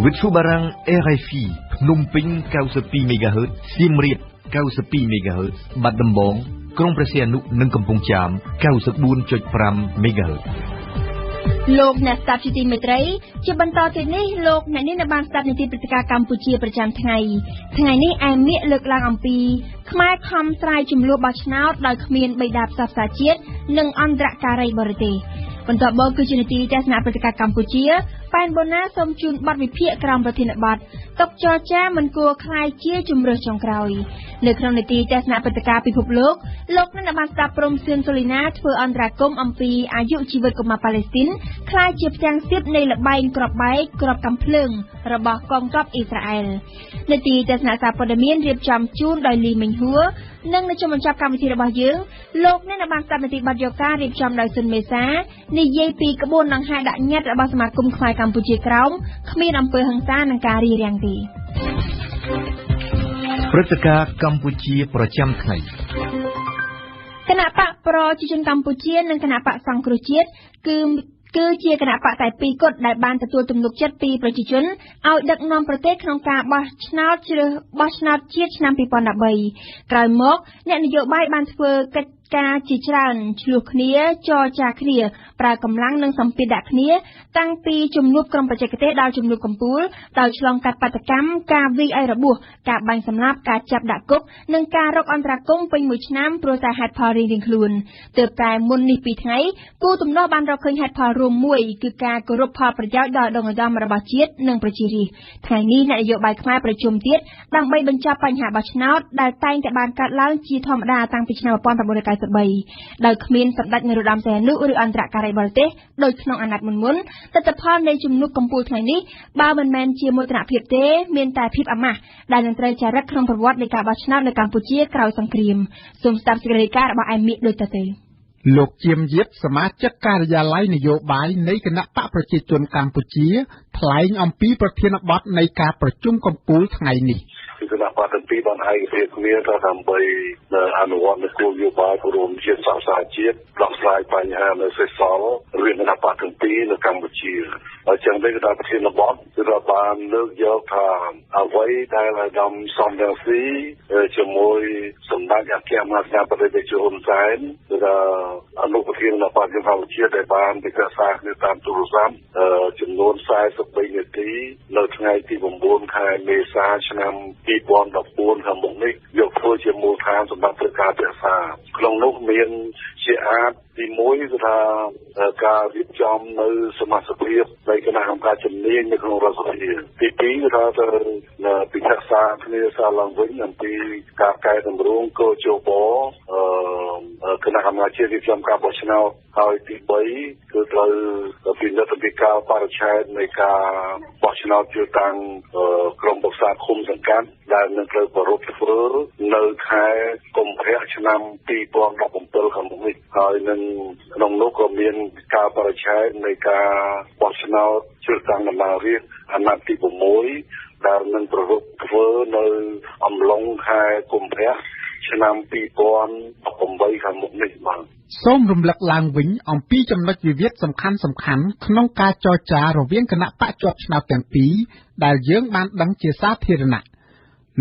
វិទ្យុបារាំង RFI ភ្នំពេញ92 MHz សៀមរាប92 MHz បាត់ដំបងក្រុងព្រះសីហនុនិងកំពង់ចាម 94.5 MHz លោកអ្នកស្ដាប់ជាទីមេត្រីជាបន្តទៅនេះលោកអ្នកនាងបានស្ដាប់នីតិព្រឹត្តិការណ៍កម្ពុជាប្រចាំថ្ងៃនេះឯមៀកលើកឡើងអំពីខ្មែរខំស្រាយចំនួនបោះឆ្នោតដោយគ្មានបិតាផ្សព្វផ្សាយជាតិនិងអន្តរការីបរទេសបន្តមកគឺជានីតិទស្សនៈព្រឹត្តិការណ៍កម្ពុជាប៉ែនបូណាសូមជូនបទវិភាគក្រោមប្រធានបទតុកចរចាមិនគួរខ្លាយជាជំរើសចុងក្រោយនៅក្នុងនីតិទស្សនៈព្រឹត្តិការណ៍ពិភពលោកអ្នកបានស្ដាប់ព្រំសឿនសូលីណាធ្វើអន្តរាគមន៍អំពីអាយុជីវិតកុមារប៉ាឡេស្ទីនខ្លាយជាផ្ទាំងសៀបនៃល្បែងគ្រាប់បែកគ្រាប់កាំភ្លើងរបស់កងទ័ពអ៊ីស្រាអែលនីតិទស្សនៈសារព័ត៌មានរៀបចំជូនដោយលីមិញហួរនិងនៅជំបញ្ចប់កម្មវិធីរបស់យើងលោកអ្នកបានស្ដាប់នីតិបទយកការរៀបចំដោយស៊ុនមេសានិយាយពីក្បួនដង្ហែដាក់ញត្តិរបស់សមាគមខ្មែរកម្ពុជាក្រោមគ្មានអំពើហិង្សានិងការរារាំងទេព្រឹត្តិការណ៍កម្ពុជាប្រចាំថ្ងៃគណៈបកប្រជាជនកម្ពុជានិងគណៈបកសង្គ្រោះជាតិគឺជាគណៈបកតែពីរគត់ដែលបានទទួលទំនុកចិត្តពីប្រជាជនឲ្យដឹកនាំប្រទេសក្នុងការបោះឆ្នោតជាតិឆ្នាំ2013ក្រោយមកអ្នកនយោបាយបានធ្វើកិច្ច ការជាច្រើនឆ្លោះគ្នាចរចាគ្នាប្រើកម្លាំងនិងសម្ពាធដាក់គ្នាតាំងពីជំនួបក្រុមបច្ចេកទេសដល់ជំនួបកម្ពុជាដោយឆ្លងកាត់បាតកម្មការវាយឲ្យរបួសការបាញ់សម្លាប់ការចាប់ដាក់គុកនិងការរកអន្តរាគមន៍ពេញមួយឆ្នាំព្រោះតែហេតុផលរៀងៗខ្លួនទើបតែមុននេះ2ថ្ងៃគូទំនាស់បានរកឃើញហេតុផលរួមមួយគឺការគោរពផលប្រយោជន៍ដល់ដងឧត្តមរបស់ជាតិនិងប្រជារាស្ត្រថ្ងៃនេះអ្នកនយោបាយខ្មែរប្រជុំទៀតដើម្បីបញ្ចប់បញ្ហាបោះឆ្នោតដែលតែងតែបានកើតឡើងជាធម្មតាតាំងពីឆ្នាំ1993ដោយគ្មានសម្ដេចនរោត្តមសីហនុឬអន្តរការីបរទេសដោយក្នុងអាណត្តិមុនទិដ្ឋផលនៃជំនួបកម្ពុជាថ្ងៃនេះបើមិនមែនជាមោទនភាពទេមានតែភាពអាម៉ាស់ដែលនឹងត្រូវចារឹកក្នុងប្រវត្តិនៃការបោះឆ្នោតនៅកម្ពុជាក្រោយសង្គ្រាមសូមស្ដាប់សេចក្តីរាយការណ៍របស់អែមមីកដូចតទៅលោកជាមយិបសមាជិកការិយាល័យនយោបាយនៃគណៈបកប្រជាជនកម្ពុជាថ្លែងអំពីប្រធានបទនៃការប្រជុំកំពូលថ្ងៃនេះគណៈបកទាំងពីរបានឯកភាពគ្នាដើម្បីអនុវត្តនូវគោលនយោបាយរួមជាតិសាសជាតិដោះស្រាយបញ្ហានៅសេសសល់រឿងគណៈបកទាំងពីរនៅកម្ពុជាហើយចឹងទេគឺថាប្រធានបទគឺថាបានលើកយកថាអ្វីដែលអាដាមសំរងស៊ីជាមួយសម្ដេចអគ្គមហាសេនាបតីតេជោហ៊ុនសែនគឺថាអនុប្រធានគណៈបកកម្ពុជាដែលបានពិភាក្សាគ្នាតាមទូរស័ព្ទចំនួន43នាទីនៅថ្ងៃទី9ខែមេសាឆ្នាំ2014ខាងមុខនេះយកធ្វើជាមូលដ្ឋានសម្រាប់ធ្វើការពិភាក្សាក្នុងនោះមានជាអាចទី1គឺថាការរៀបចំនៅសមាជិកភាពនៃគណៈកម្មការជំនាញនៅក្នុងរដ្ឋសភាទី2គឺថាទៅពិភាក្សាគ្នាសារឡើងវិញអំពីការកែតម្រង់គោលជបគណៈកម្មការជាតិរៀបចំការបោះឆ្នោតហើយទី3គឺត្រូវពិនិត្យពីការបរិច្ឆេទនៃការបោះឆ្នោតជ្រើសតាំងក្រុមប្រឹក្សាឃុំសង្កាត់ដែលនឹងត្រូវប្រារព្ធធ្វើនៅខែកុម្ភៈឆ្នាំ2017ខាងមុខនេះហើយនឹងក្នុងនោះក៏មានការបរិច្ឆេទនៃការបោះឆ្នោតជ្រើសតាំងតំណាងរាស្ត្រអាណត្តិទី6ដែលនឹងប្រារព្ធធ្វើនៅអំឡុងខែកុម្ភៈឆ្នាំ2018ខាងមុខនេះបាទសូមរំលឹកឡើងវិញអំពីចំណុចវិវាទសំខាន់ក្នុងការចរចារវាងគណៈបកជាប់ឆ្នោតទាំងពីរដែលយើងបានដឹងជាសាធារណៈ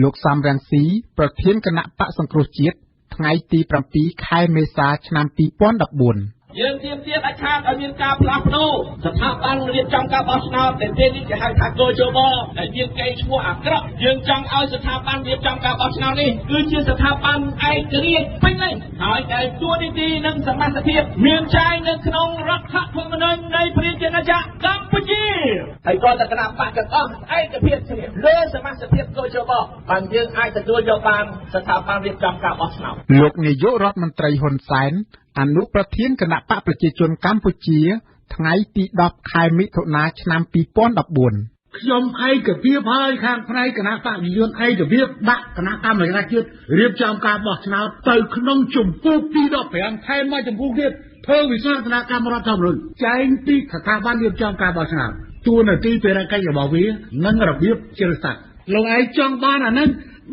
លោកសំរងស៊ីប្រធានគណៈបកសង្គ្រោះជាតិថ្ងៃទី7ខែមេសាឆ្នាំ2014យើងទាមទារដាច់ខាតឲ្យមានការផ្លាស់ប្ដូរស្ថាប័នរៀបចំការបោះឆ្នោតតែពេលនេះគេហៅថាកោជបដែលមានកេរ្តិ៍ឈ្មោះអាក្រក់យើងចង់ឲ្យស្ថាប័នរៀបចំការបោះឆ្នោតនេះគឺជាស្ថាប័នឯករាជ្យពេញលេញហើយដែលទួនាទីនិងសមត្ថភាពមានចែងនៅក្នុងរដ្ឋធម្មនុញ្ញនៃប្រជាណាចក្រកម្ពុជាហើយក៏តែគណៈបកទាំងអស់ឯកភាពគ្នាលើសមាជិកភាពកោជបបានយើងអាចទទួលយកបានស្ថាប័នរៀបចំការបោះឆ្នោតលោកនាយករដ្ឋមន្ត្រីហ៊ុនសែនអនុប្រធានគណៈបកប្រជាជនកម្ពុជាថ្ងៃទី10ខែមិថុនាឆ្នាំ2014ខ្ញុំឯកភាពហើយខាងផ្នែកគណៈបកប្រជាជនឯកភាពដាក់គណៈកម្មការជាតិរៀបចំការបោះឆ្នោតទៅក្នុងជំពូកទី15ថែមមកជំពូកទៀតធ្វើវិសាស្ត្រគណៈកម្មរដ្ឋធម្មនុញ្ញចែងពីស្ថាប័នរៀបចំការបោះឆ្នោតទួលនីតិភារកិច្ចរបស់វានិងរបៀបជាសាស្ត្រលោកឯងចង់បានអានឹង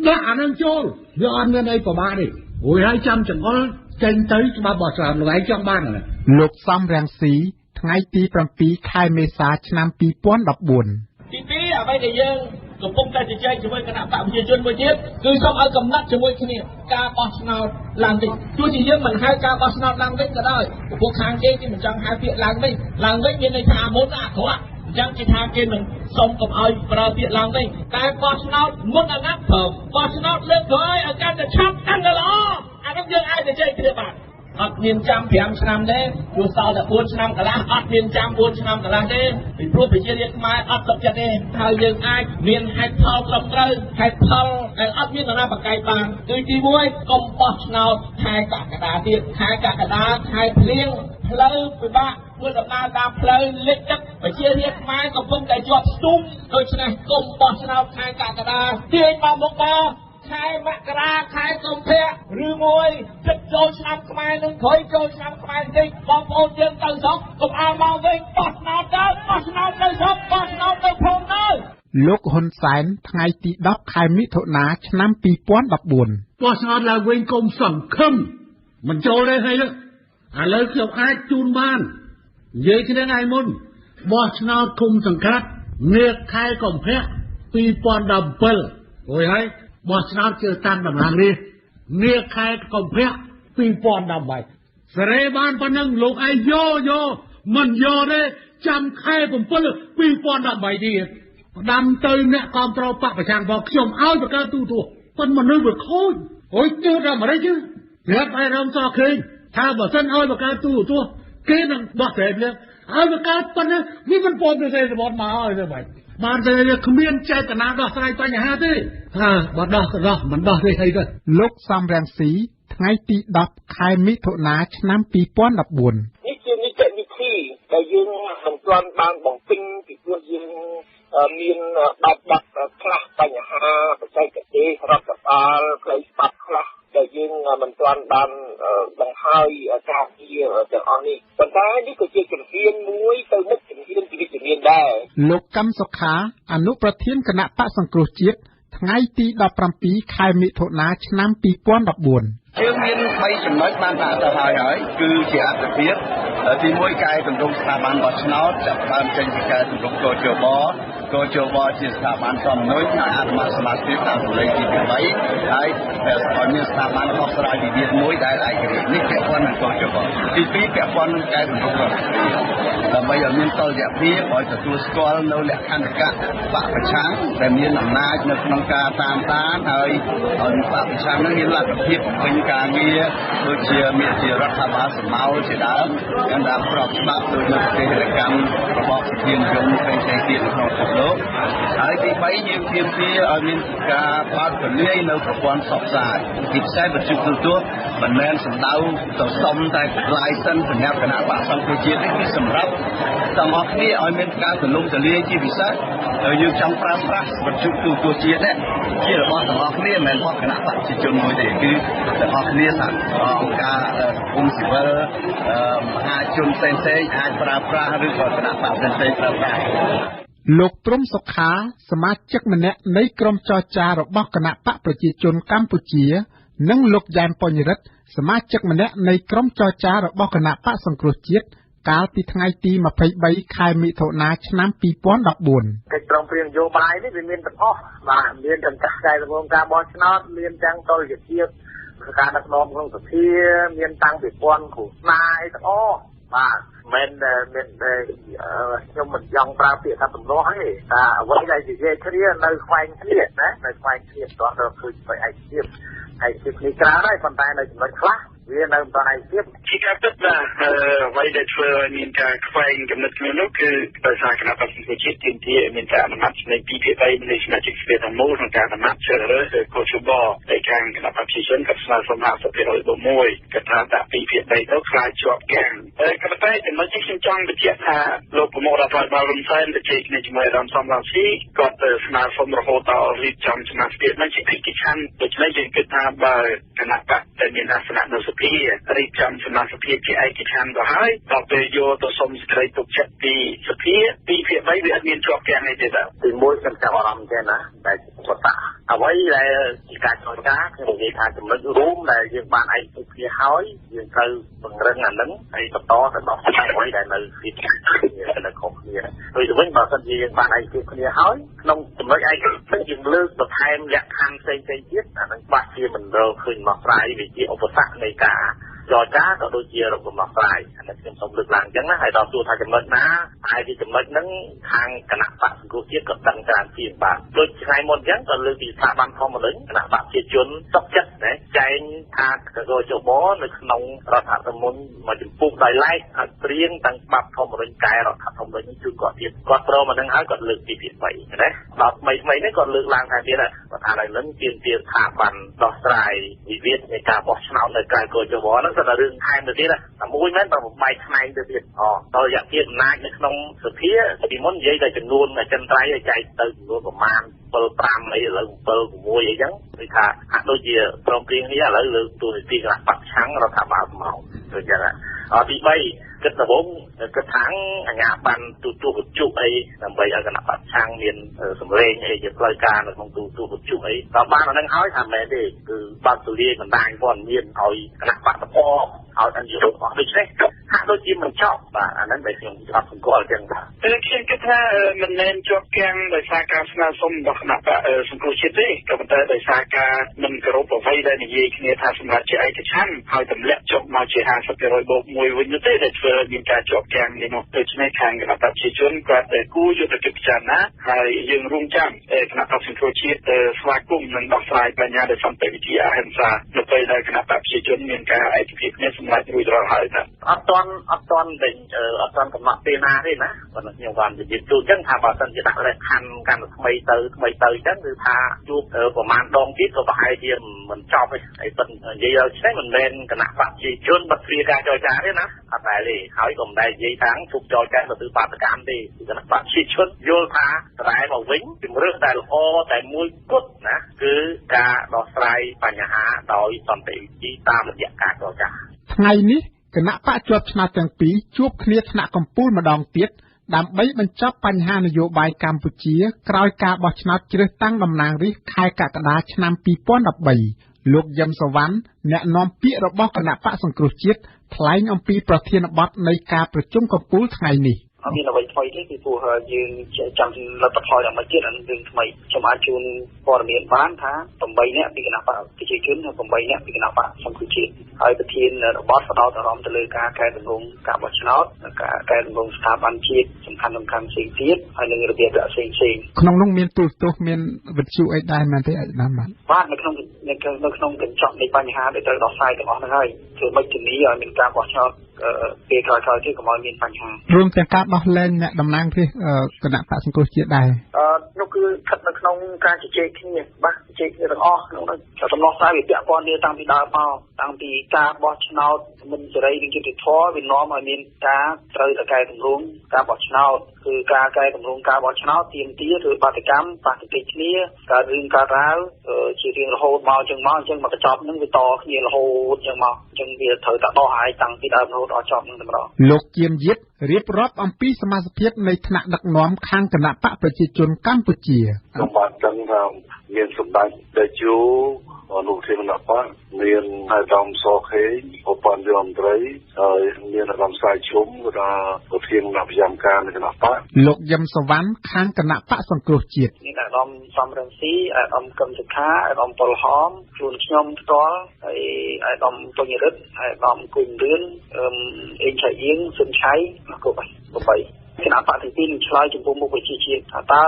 ដាក់អានឹងចូលវាអត់មានអីប្រមាថទេអូយហើយចាំចង្អុលចេញទៅច្បាប់បោះឆ្នោតលោកឯងចង់បានណាលោកសំរងស៊ីថ្ងៃទី7ខែមេសាឆ្នាំ2014ទី2អ្វីដែលយើងកំពុងតែជជែកជាមួយគណៈបកប្រជាជនមួយទៀតគឺសូមឲ្យកំណត់ជាមួយគ្នាការបោះឆ្នោតឡើងវិញទោះជាយើងមិនហៅការបោះឆ្នោតឡើងវិញក៏ដោយពួកខាងគេមិនចង់ហៅពាក្យឡើងវិញមានន័យថាមុនអាក្រក់អញ្ចឹងគេថាគេមិនសុំកុំឲ្យប្រើពាក្យឡើងវិញតែបោះឆ្នោតមុនអាណត្តិព្រមបោះឆ្នោតលើកក្រោយឲ្យកាន់តែឆាប់កាន់តែល្អអានេះយើងអាចជជែកគ្នាបានអត់មានចាំ5ឆ្នាំទេព្រោះសល់តែ4ឆ្នាំកន្លះអត់មានចាំ4ឆ្នាំកន្លះទេពីព្រោះប្រជារាស្ត្រខ្មែរអត់ទុកចិត្តទេហើយយើងអាចមានហេតុផលត្រឹមត្រូវហេតុផលដែលអត់មាននរណាបកកាយបានគឺទី1កុំបោះឆ្នោតខែកក្កដាទៀតខែកក្កដាខែភ្លៀងផ្លូវពិបាកធ្វើដំណើរតាមផ្លូវលិចទឹកប្រជារាស្ត្រខ្មែរកំពុងតែជាប់ស្ទូចដូច្នេះកុំបោះឆ្នោតខែកក្កដាទាញមកមុខមកខែមករាខែកុម្ភៈឬមួយចិត្តចូលឆ្នាំខ្មែរនឹងក្រោយចូលឆ្នាំខ្មែរតិចបងប្អូនយើងទៅស្រុកកុំអាលមកវិញបោះឆ្នោតទៅបោះឆ្នោតទៅស្រុកបោះឆ្នោតទៅភូមិទៅលោកហ៊ុនសែនថ្ងៃទី10ខែមិថុនាឆ្នាំ2014បោះឆ្នោតឡើងវិញកុំសង្ឃឹមមិនចូលទេហើយឥឡូវខ្ញុំអាចជូនបាននិយាយគ្នាថ្ងៃមុនបោះឆ្នោតឃុំសង្កាត់នាខែកុម្ភៈ2017អូយហើយបោះឆ្នោតជឿតាមតំណាងរាស្ត្រនាខែកុម្ភៈ 2013សេរីបានប៉ុណ្ណឹងលោកឯងយកមិនយកទេចាំខែ7 2013ទៀតផ្ដាំទៅអ្នកគ្រប់គ្រងបកប្រឆាំងរបស់ខ្ញុំឲ្យបង្កើតទូទស្សន៍ប៉ុន្តែមនុស្សវាខូចអុយទូដល់អាមេរិកទេប្រាប់ឲ្យរំសឃើញថាបើសិនឲ្យបង្កើតទូទស្សន៍គេនឹងដោះស្រាយវាឲ្យបង្កើតប៉ុណ្ណឹងវាមិនពំទៅសេរបស់មកឲ្យទៅបានតែគ្មានចេតនាដោះស្រាយបញ្ហាទេបើដោះមិនដោះទេអីទៅលោកសំរងស៊ីថ្ងៃទី10ខែមិថុនាឆ្នាំ2014នេះជានីតិវិធីដែលយើងមិនទាន់បានបំពេញពីព្រោះយើងមានបាត់ខ្លះបញ្ហាបច្ចេកទេសរដ្ឋបាលផ្លូវច្បាប់ខ្លះដែលយើងមិនទាន់បានបង្ហើយការងារទាំងអស់នេះប៉ុន្តែនេះក៏ជាជំហានមួយទៅមុខជំហានជាវិជ្ជមានដែរលោកកឹមសុខាអនុប្រធានគណៈបក្សសង្គ្រោះជាតិថ្ងៃទី17ខែមិថុនាឆ្នាំ2014យើងមាន3ចំណុចបានដាក់ទៅហើយគឺជាអត្ថប្រយោជន៍ទី1កែតម្រង់ស្ថាប័នបោះឆ្នោតចាប់បានចេញពីកែតម្រង់កោជបជាស្ថាប័នសំណុយហើយអនុម័តសមាជិកតាមលេខទី3ហើយមានស្ថាប័នខុសស្រាយវិវាទមួយដែលឯករាជ្យនេះពាក់ព័ន្ធនឹងកោជបទី2ពាក់ព័ន្ធនឹងកែតម្រង់រដ្ឋដើម្បីឲ្យមានតុល្យភាពឲ្យទទួលស្គាល់នៅលក្ខន្តិកៈបកប្រឆាំងដែលមានអំណាចនៅក្នុងការតាមដានហើយឲ្យបកប្រឆាំងនឹងមានលទ្ធភាពវិញការងារដូចជាមានជារដ្ឋាភិបាលសម្មាលជាដើមនិងតាមប្របច្បាប់ដោយនៅប្រទេសកម្មរបបសធានយន្តផ្សេងៗទៀតក្នុងពិភពលោកហើយទី3យើងទាមទារឲ្យមានការបើកពលាយនៅប្រព័ន្ធផ្សព្វផ្សាយទីផ្សារវិទ្យុទូរទស្សន៍មិនមែនសំដៅទៅសុំតែ license សម្រាប់គណៈបក្សសង្គ្រោះជាតិនេះគឺសម្រាប់ទាំងអស់គ្នាឲ្យមានការទូលំទូលាយជាពិសេសយើងចង់ប្រើប្រាស់វិទ្យុទូរទស្សន៍ជាតិនេះជារបស់ទាំងអស់គ្នាមិនមែនរបស់គណៈបក្សប្រជាជនមួយទេគឺទាំងអស់គ្នាសហអង្គការសង្គមស៊ីវិលមហាជនផ្សេងៗអាចប្រើប្រាស់ឬក៏គណៈបក្សផ្សេងៗប្រើប្រាស់លោកព្រំសុខាសមាជិកម្នាក់នៃក្រុមចរចារបស់គណៈបកប្រជាជនកម្ពុជានិងលោកយ៉ែមពញ្ញរិទ្ធសមាជិកម្នាក់នៃក្រុមចរចារបស់គណៈបកសង្គ្រោះជាតិកាលពីថ្ងៃទី23ខែមិថុនាឆ្នាំ2014កិច្ចព្រមព្រៀងនយោបាយនេះវាមានទាំងអស់បាទមានទាំងកែតម្រង់ការបោះឆ្នោតមានទាំងតុល្យភាពការដឹកនាំក្នុងសភាមានតាំងពីព័ន្ធគ្រូស្នាយទាំងអស់បាទមិនមានខ្ញុំមិនចង់ប្រើពាក្យថាទំនាស់ទេតែអ្វីដែលនិយាយគ្នានៅខ្វែងគ្នាណានៅខ្វែងគ្នាតោះទៅឃើញទៅឯកភាពនេះច្រើនហើយប៉ុន្តែនៅចំណុចខ្លះវានៅមិនឯកភាពជាការពិតណាអ្វីដែលធ្វើឲ្យមានការខ្វែងគំនិតគ្នានោះគឺដោយសារគណៈបក្សសង្គ្រោះជាតិទាមទារមានការអនុម័តនៃ2/3នៃសមាជិកសភាទាំងមូលក្នុងការអនុម័តជ្រើសរើសកោជបដែលខាងគណៈបក្សប្រជាជនក៏ស្នើសុំ50%បូក1ក៏ថាដាក់2/3ទៅខ្លាចជាប់កាំងក៏ប៉ុន្តែចំណុចនេះខ្ញុំចង់បញ្ជាក់ថាលោកប្រមុខរដ្ឋាភិបាលហ៊ុនសែនទៅជែកគ្នាជាមួយអាដាមសំរងស៊ីគាត់ស្នើសុំរហូតដល់រៀបចំសមាជិកនឹងជាឯកច្ឆន្ទដូច្នេះយើងគិតថាបើគណៈបក្សដែលមានអាសនៈនៅសភារៀបចំសមាជិកជាឯកច្ឆន្ទទៅហើយដល់ពេលយកទៅសុំសេចក្តីទុកចិត្តពីសភា2/3វាអត់មានជាប់កាំងទេទេទីមួយខ្ញុំចាប់អារម្មណ៍ចេះណាតែឧបសគ្គអ្វីដែលជាការចរចាខ្ញុំនិយាយថាចំណុចរួមដែលយើងបានឯកភាពគ្នាហើយយើងត្រូវពង្រឹងអានឹងហើយបន្តទៅដល់អ្វីដែលនៅពីនៅខុសគ្នាដូចទៅវិញបើសិនជាយើងបានឯកភាពគ្នាហើយក្នុងចំណុចឯកភាពយើងលើកបន្ថែមលក្ខខណ្ឌផ្សេងៗទៀតអានឹងបាក់ជាមិនរកឃើញមកស្រាយវាជាឧបសគ្គនៃការចរចាក៏ដូចជារកដំណោះស្រាយអានេះខ្ញុំសូមលើកឡើងអញ្ចឹងណាហើយដល់សួរថាចំណុចណាហើយទីចំណុចហ្នឹងខាងគណៈបក្សសង្គ្រោះជាតិក៏ដឹងច្រើនជាងបាទដូចថ្ងៃមុនអញ្ចឹងក៏លើកពីស្ថាប័នធម្មនុញ្ញគណៈបក្សប្រជាជនសុខចិត្តណាចែងថាកកជបនៅក្នុងរដ្ឋធម្មនុញ្ញមួយចំពោះដោយឡែកឲ្យព្រៀងទាំងច្បាប់ធម្មនុញ្ញកែរដ្ឋធម្មនុញ្ញនេះគឺគាត់ទៀតគាត់ព្រមអានឹងហើយគាត់លើកពី2/3ណាដល់ថ្មីនេះគាត់លើកឡើងថាទៀតគាត់ថាឥឡូវទាមទារស្ថាប័នដោះស្រាយវិវាទនៃការបោះឆ្នោតនៅក្រៅកោជបហ្នឹងគឺថារឿងថែមទៅទៀតតែមួយមែនតែបំបែកផ្នែកទៅទៀតដល់រយៈពេលអំណាចនៅក្នុងសភាពីមុននិយាយតែចំនួនអចិន្ត្រៃយ៍ឲ្យចែកទៅចំនួនប្រមាណ7-5អីឥឡូវ7-6អីចឹងគឺថាហាក់ដូចជាព្រមព្រៀងនេះឥឡូវលើកទូនីតិគណៈបក្សឆាំងរដ្ឋាភិបាលមកដូចចឹងទី3គិតដំបូងគិតថាអាញាបានទូវិទ្យុអីដើម្បីឲ្យគណៈបក្សឆាំងមានសម្លេងអីជាផ្លូវការនៅក្នុងទូវិទ្យុអីដល់បានអានឹងហើយថាមែនទេគឺបាត់ទូលាយបណ្ដាញព័ត៌មានឲ្យគណៈបក្សតពឲ្យអញ្ជើញអស់ដូច្នេះហាក់ដូចជា ជាមិនចប់បាទអាហ្នឹងដែលខ្ញុំស្ដាប់សង្កល់ចឹងបាទខ្ញុំគិតថាមិនមែនជាប់គាំងដោយសារការស្នើសុំរបស់គណៈបកសង្គ្រោះជាតិទេក៏ប៉ុន្តែដោយសារការមិនគោរពអ្វីដែលនិយាយគ្នាថាសម្រាប់ជាឯកច្ឆន្ទហើយទម្លាក់ចុះមកជា 50% បូក1វិញនោះទេដែលធ្វើឲ្យមានការជាប់គាំងនេះនោះដូច្នេះខាងគណៈបកប្រជាជនគាត់តែគួរយកទៅពិចារណាហើយយើងរួមចាំគណៈបកសង្គ្រោះជាតិស្វាគមន៍និងដោះស្រាយបញ្ហាដោយសន្តិវិធីអហិង្សានៅពេលដែលគណៈបកប្រជាជនមានការឯកភាពគ្នាសម្រាប់រួចរាល់ហើយណាអត់ទាន់កំណត់ពេលណាទេណាប៉ុន្តែខ្ញុំបាននិយាយទូចឹងថាបើសិនជាដាក់លក្ខខណ្ឌកាន់ថ្មីទៅចឹងគឺថាជួបប្រមាណដងទៀតក៏ប្រហែលជាមិនចប់ទេហើយប៉ុន្តែនិយាយឲ្យឆ្នេះមិនមែនគណៈបកប្រជាជនបិទទ្វារការចរចាទេណាអត់ដែរទេហើយក៏មិនដែរនិយាយថាជប់ចរចាទៅបាតកម្មទេគណៈបកប្រជាជនយល់ថាតែមកវិញជំរឿនតែល្អតែមួយគត់ណាគឺការដោះស្រាយបញ្ហាដោយសន្តិវិធីតាមរយៈការចរចាថ្ងៃនេះគណៈបកជាប់ឆ្នោតទាំងពីរជួបគ្នាថ្នាក់កំពូលម្ដងទៀតដើម្បីបញ្ចប់បញ្ហានយោបាយកម្ពុជាក្រោយការបោះឆ្នោតជ្រើសតាំងតំណាងរាស្ត្រខែកក្កដាឆ្នាំ 2013 លោកយឹមសវណ្ណអ្នកនាំពាក្យរបស់គណៈបកសង្គ្រោះជាតិថ្លែងអំពីប្រធានបទនៃការប្រជុំកំពូលថ្ងៃនេះអត់មានអ្វីថ្មីទេពីព្រោះយើងចាំលទ្ធផលដើម្បីទៀតអានឹងរឿងថ្មីខ្ញុំអាចជូនព័ត៌មានបានថា8នាក់ពីគណៈបកប្រជាជនហើយ8នាក់ពីគណៈបកសង្គ្រោះជាតិហើយប្រធានរបបផ្ដោតអារម្មណ៍ទៅលើការកែតម្រង់ការបោះឆ្នោតការកែតម្រង់ស្ថាប័នជាតិសំខាន់ផ្សេងទៀតហើយនឹងរបៀបដាក់ផ្សេងក្នុងនោះមានទូរទស្សន៍មានវិទ្យុអីដែរមែនទេអាចបានបាទនៅក្នុងកញ្ចក់នៃបញ្ហាដែលត្រូវដោះស្រាយទាំងអស់ហ្នឹងហើយធ្វើម៉េចជំនាញឲ្យមានការបោះឆ្នោតពេលក្រោយៗទៀតកុំឲ្យមានបញ្ហារួមទាំងការដោះលែងអ្នកតំណាងរាស្ត្រគណៈបកសង្គ្រោះជាតិដែរនោះគឺស្ថិតនៅក្នុងការជជែកគ្នាបាទជជែកគ្នាទាំងអស់ក្នុងនោះដំណោះស្រាយវាពាក់ព័ន្ធគ្នាតាំងពីដើមមកតាំងពីការបោះឆ្នោតមិនសេរីនិងយុត្តិធម៌វានាំឲ្យមានការត្រូវតែកែតម្រង់ការបោះឆ្នោតគឺការកែតម្រង់ការបោះឆ្នោតទាមទារឬបាតកម្មបាតុកិច្ចគ្នាកើតរឿងកើតរ៉ាវជារៀងរហូតមកអញ្ចឹងមកកញ្ចប់នឹងវាតគ្នារហូតអញ្ចឹងមកអញ្ចឹងវាត្រូវតែដោះហើយតាំងពីដើមរហូតដល់ចប់នឹងតែម្ដងលោកជាមយិតរៀបរាប់អំពីសមាជិកនៃថ្នាក់ដឹកនាំខាងគណៈបកប្រជាជនកម្ពុជាខ្ញុំបានដឹងថាមានសម្ដេចតេជោអនុធានគណៈបកមានអាដាមសខេងឧបនាយករដ្ឋមន្ត្រីហើយមានអាដាមសាយឈុំដែលប្រធានគណៈប្រចាំការនៃគណៈបកលោកយឹមសវណ្ណខាងគណៈបកសង្គ្រោះជាតិមានអាដាមសំរងស៊ីអាដាមកឹមសុខាអាដាមប៉ុលហមជួនខ្ញុំផ្ទាល់ហើយអាដាមតុញរិទ្ធអាដាមគុំរឿនអេងឆៃអៀងសុនឆៃគ្រប់8គណៈបកទាំងពីរនឹងឆ្លើយចំពោះមុខប្រជាជាតិថាតើ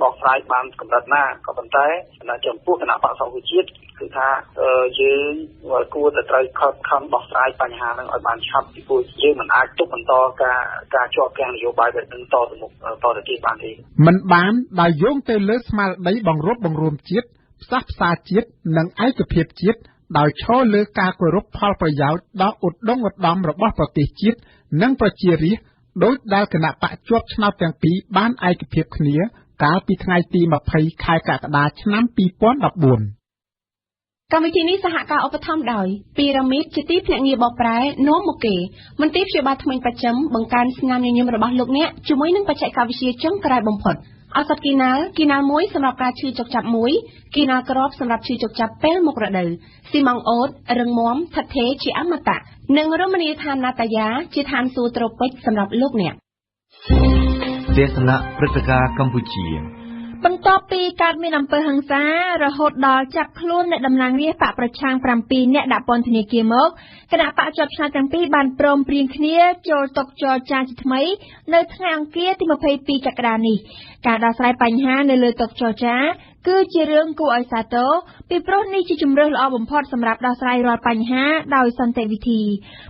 ដោះស្រាយបានកម្រិតណាក៏ប៉ុន្តែចំពោះគណៈបកសង្គ្រោះជាតិគឺថាយើងគួរតែត្រូវខិតខំដោះស្រាយបញ្ហាហ្នឹងឲ្យបានឆាប់ពីព្រោះយើងមិនអាចទប់បន្តការជាប់គាំងនយោបាយបែបហ្នឹងតទៅទៀតបានទេមិនបានដោយយោងទៅលើស្មារតីបង្រួបបង្រួមជាតិផ្សះផ្សាជាតិនិងឯកភាពជាតិដោយឈរលើការគោរពផលប្រយោជន៍ដ៏ឧត្តមឧត្តមរបស់ប្រទេសជាតិនិងប្រជារាស្ត្រដោយដែលគណៈបកជាប់ឆ្នោតទាំងពីរបានឯកភាពគ្នាកាលពីថ្ងៃទី20ខែកក្កដាឆ្នាំ2014កម្មវិធីនេះសហការឧបត្ថម្ភដោយពីរ៉ាមីតជាទីភ្នាក់ងារបកប្រែនាំមកគេមន្ទីរព្យាបាលថ្មីបច្ចឹមបង្កើនស្នាមញញឹមរបស់លោកអ្នកជាមួយនឹងបច្ចេកវិទ្យាចុងក្រោយបំផុតឱសថគីណាល់មួយសម្រាប់ការឈឺចុកចាប់មួយគីណាល់ក្របសម្រាប់ឈឺចុកចាប់ពេលមករដូវស៊ីម៉ង់អូតរឹងមាំថិតថេរជាអមតៈនិងរមណីយដ្ឋានណាតាយ៉ាជាឋានសួគ៌ត្រូពិកសម្រាប់លោកអ្នកទេសនាព្រឹត្តិការណ៍កម្ពុជាបន្ទាប់ពីកើតមានអំពើហិង្សារហូតដល់ចាប់ខ្លួនអ្នកតំណាងរាស្ត្របកប្រឆាំង7នាក់ដាក់ពន្ធនាគារមកគណៈបកជាប់ឆ្នោតទាំងពីរបានព្រមព្រៀងគ្នាចូលតុចរចាជាថ្មីនៅថ្ងៃអង្គារទី22កក្កដានេះការដោះស្រាយបញ្ហានៅលើតុចរចាគឺជារឿងគួរឲ្យសាទរពីព្រោះនេះជាជម្រើសល្អបំផុតសម្រាប់ដោះស្រាយរាល់បញ្ហាដោយសន្តិវិធី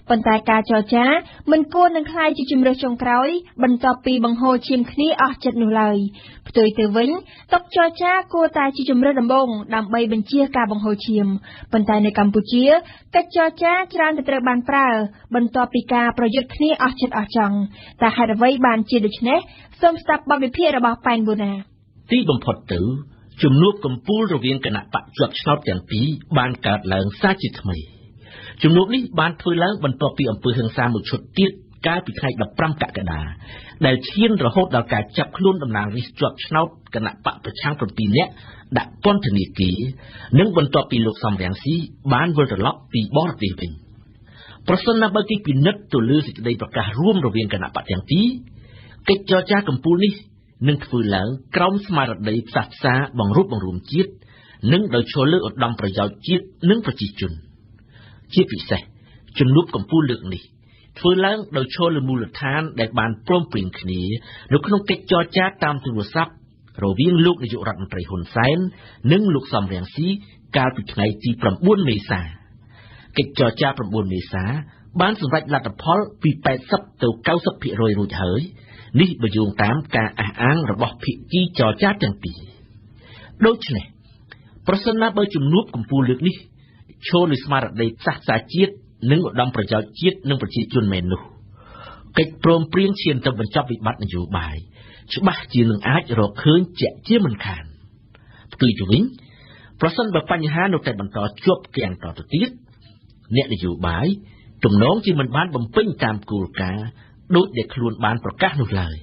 ប៉ុន្តែការចរចាមិនគួរនឹងក្លាយជាជម្រើសចុងក្រោយបន្ទាប់ពីបង្ហូរឈាមគ្នាអស់ចិត្តនោះឡើយផ្ទុយទៅវិញតុចរចាគួរតែជាជម្រើសដំបូងដើម្បីបញ្ជៀសការបង្ហូរឈាមប៉ុន្តែនៅកម្ពុជាកិច្ចចរចាច្រើនតែត្រូវបានប្រើបន្ទាប់ពីការប្រយុទ្ធគ្នាអស់ចិត្តអស់ចង់តែហេតុអ្វីបានជាដូច្នេះសូមស្ដាប់បទវិភាគរបស់ប៉ែនប៊ូណាទីបំផុតទៅជំនួបកំពូលរវាងគណៈបកជាប់ឆ្នោតទាំងពីរបានកើតឡើងសារជាថ្មីជំនួបនេះបានធ្វើឡើងបន្ទាប់ពីអំពើហិង្សាមួយឈុតទៀតកាលពីថ្ងៃ15កក្កដាដែលឈានរហូតដល់ការចាប់ខ្លួនតំណាងរាស្ត្រជាប់ឆ្នោតគណៈបកប្រឆាំង7នាក់ដាក់ពន្ធនាគារនិងបន្ទាប់ពីលោកសំរងស៊ីបានវិលត្រឡប់ពីបរទេសវិញ ប្រសិនណាបើគេពិនិត្យទៅលើសេចក្តីប្រកាសរួមរវាងគណៈបកទាំងពីរកិច្ចចរចាកម្ពុជានេះនឹងធ្វើឡើងក្រោមស្មារតីផ្សះផ្សាបង្រួបបង្រួមជាតិនិងដោយឈលលើឧត្តមប្រយោជន៍ជាតិនិងប្រជាជនជាពិសេសជំនួបកម្ពុជាលើកនេះធ្វើឡើងដោយឈលលើមូលដ្ឋានដែលបានព្រមព្រៀងគ្នានៅក្នុងកិច្ចចរចាតាមទូរស័ព្ទរវាងលោកនាយករដ្ឋមន្ត្រីហ៊ុនសែននិងលោកសំរងស៊ីកាលពីថ្ងៃទី9មេសាកិច្ចចរចា9មេសាបានសម្រេចលទ្ធផលពី80ទៅ 90% រួចហើយនេះបើយោងតាមការអះអាងរបស់ភាគីចរចាទាំងពីរដូច្នេះប្រសិនណាបើជំនួបកម្ពុជាលើកនេះឈលលើស្មារតីផ្សះផ្សាជាតិនិងឧត្តមប្រយោជន៍ជាតិនិងប្រជាជនមែននោះកិច្ចព្រមព្រៀងឈានទៅបញ្ចប់វិបត្តិនយោបាយច្បាស់ជានឹងអាចរកឃើញជាក់ជាមិនខានផ្ទុយទៅវិញប្រសិនបើបញ្ហានៅតែបន្តជាប់គាំងតទៅទៀតអ្នកនយោបាយទំនងជាមិនបានបំពេញតាមគោលការណ៍ដូចដែលខ្លួនបានប្រកាសនោះឡើយ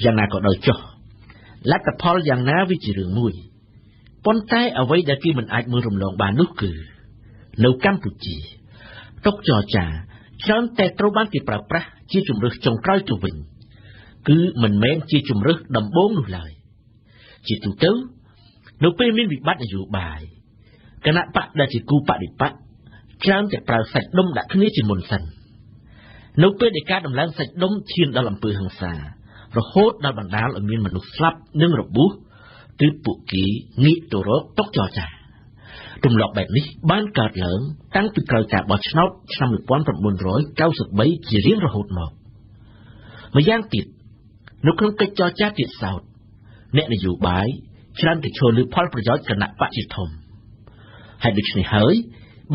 យ៉ាងណាក៏ដោយចុះលទ្ធផលយ៉ាងណាវាជារឿងមួយប៉ុន្តែអ្វីដែលគេមិនអាចមើលរំលងបាននោះគឺនៅកម្ពុជាតុចរចាច្រើនតែត្រូវបានគេប្រើប្រាស់ជាជំរើសចុងក្រោយទៅវិញគឺមិនមែនជាជំរើសដំបូងនោះឡើយជាទូទៅនៅពេលមានវិបត្តិនយោបាយគណៈបកដែលជាគូបដិបត្តិច្រើនតែប្រើសាច់ដុំដាក់គ្នាជាមុនសិននៅពេលដែលការដំឡើងសាច់ដុំឈានដល់អំពើហិង្សារហូតដល់បណ្ដាលឲ្យមានមនុស្សស្លាប់និងរបួសគឺពួកគេងាកទៅរកតុចរចាទម្លាប់បែបនេះបានកើតឡើងតាំងពីក្រោយការបោះឆ្នោតឆ្នាំ1993ជារៀងរហូតមកម្យ៉ាងទៀតនៅក្នុងកិច្ចចរចាទៀតសោតអ្នកនយោបាយច្រើនតែឈលលើផលប្រយោជន៍គណៈបកជាធំហើយដូច្នេះហើយ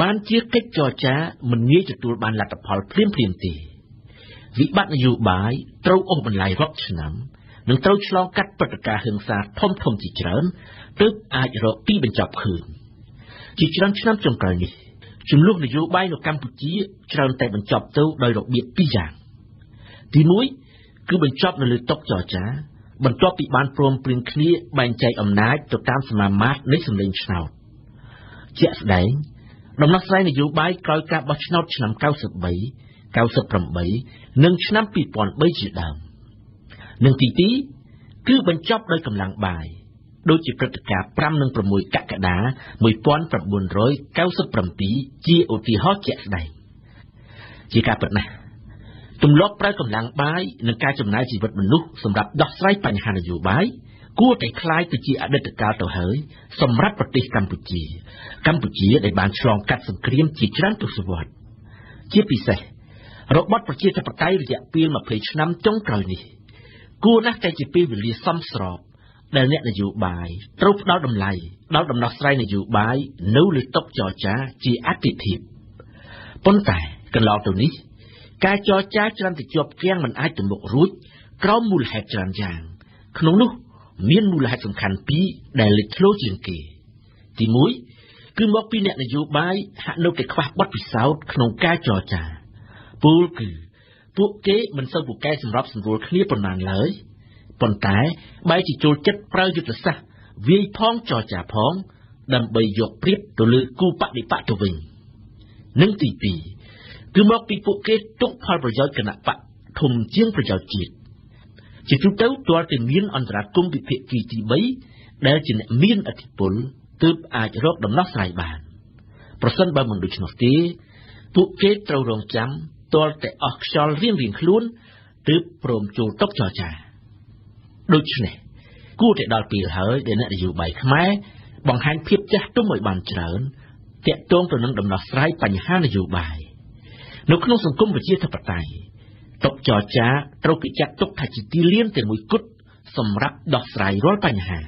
បានជាកិច្ចចរចាមិនងាយទទួលបានលទ្ធផលភ្លាមៗទេវិបត្តិនយោបាយត្រូវអូសបន្លាយរាប់ឆ្នាំនិងត្រូវឆ្លងកាត់ព្រឹត្តិការណ៍ហិង្សាធំៗជាច្រើនទើបអាចរកទីបញ្ចប់ឃើញជាច្រើនឆ្នាំចុងក្រោយនេះចំនួននយោបាយនៅកម្ពុជាច្រើនតែបញ្ចប់ទៅដោយរបៀបពីរយ៉ាងទី1គឺបញ្ចប់នៅលើតុចរចាបន្ទាប់ពីបានព្រមព្រៀងគ្នាបែងចែកអំណាចទៅតាមសមាមាត្រនៃសម្លេងឆ្នោតជាក់ស្ដែងដំណោះស្រាយនយោបាយក្រោយការបោះឆ្នោតឆ្នាំ93 98និងឆ្នាំ2003ជាដើមនិងទី2គឺបញ្ចប់ដោយកម្លាំងបាយដូចជាព្រឹត្តិការណ៍5និង6កក្កដា1997ជាឧទាហរណ៍ជាក់ស្ដែងជាការពិតណាស់ទម្លាប់ប្រើកម្លាំងបាយនិងការចំណាយជីវិតមនុស្សសម្រាប់ដោះស្រាយបញ្ហានយោបាយគួរតែคล้ายទៅជាអតីតកាលទៅហើយសម្រាប់ប្រទេសកម្ពុជាដែលបានឆ្លងកាត់សង្គ្រាមជាច្រើនទសវត្សរ៍ជាពិសេសរបបប្រជាធិបតេយ្យរយៈពេល20ឆ្នាំចុងក្រោយនេះគួរណាស់តែជាពេលវេលាសមស្របដែលអ្នកនយោបាយត្រូវផ្ដល់តម្លៃដល់ដំណោះស្រាយនយោបាយនៅលើតុចរចាជាអាទិភាពប៉ុន្តែកន្លងទៅនេះការចរចាច្រើនតែជាប់គាំងមិនអាចទៅមុខរួចក្រោមមូលហេតុច្រើនយ៉ាងក្នុងនោះមានមូលហេតុសំខាន់ពីរដែលលេចធ្លោជាងគេទី1គឺមកពីអ្នកនយោបាយហាក់នៅតែខ្វះបទពិសោធន៍ក្នុងការចរចាពលគឺពួកគេមិនសូវពូកែសម្របសម្រួលគ្នាប៉ុន្មានឡើយប៉ុន្តែបែរជាចូលចិត្តប្រើយុទ្ធសាស្ត្រវាយផងចរចាផងដើម្បីយកព្រៀបទៅលើគូបដិបត្តិទៅវិញនិងទី2គឺមកពីពួកគេទុកផលប្រយោជន៍គណៈបកធំជាងប្រយោជន៍ជាតិជាទូទៅទាល់តែមានអន្តរាគមន៍ពីភាគីទី3ដែលជាអ្នកមានឥទ្ធិពលទើបអាចរកដំណោះស្រាយបានប្រសិនបើមិនដូច្នោះទេពួកគេត្រូវរងចាំទាល់តែអស់ខ្យល់រៀងៗខ្លួនទើបព្រមចូលតុចរចាដូច្នេះគួរតែដល់ពេលហើយដែលអ្នកនយោបាយខ្មែរបង្ហាញភាពចាស់ទុំឲ្យបានច្រើនទាក់ទងទៅនឹងដំណោះស្រាយបញ្ហានយោបាយនៅក្នុងសង្គមប្រជាធិបតេយ្យតុចរចាត្រូវគេចាត់ទុកថាជាទីលានតែមួយគត់សម្រាប់ដោះស្រាយរាល់បញ្ហា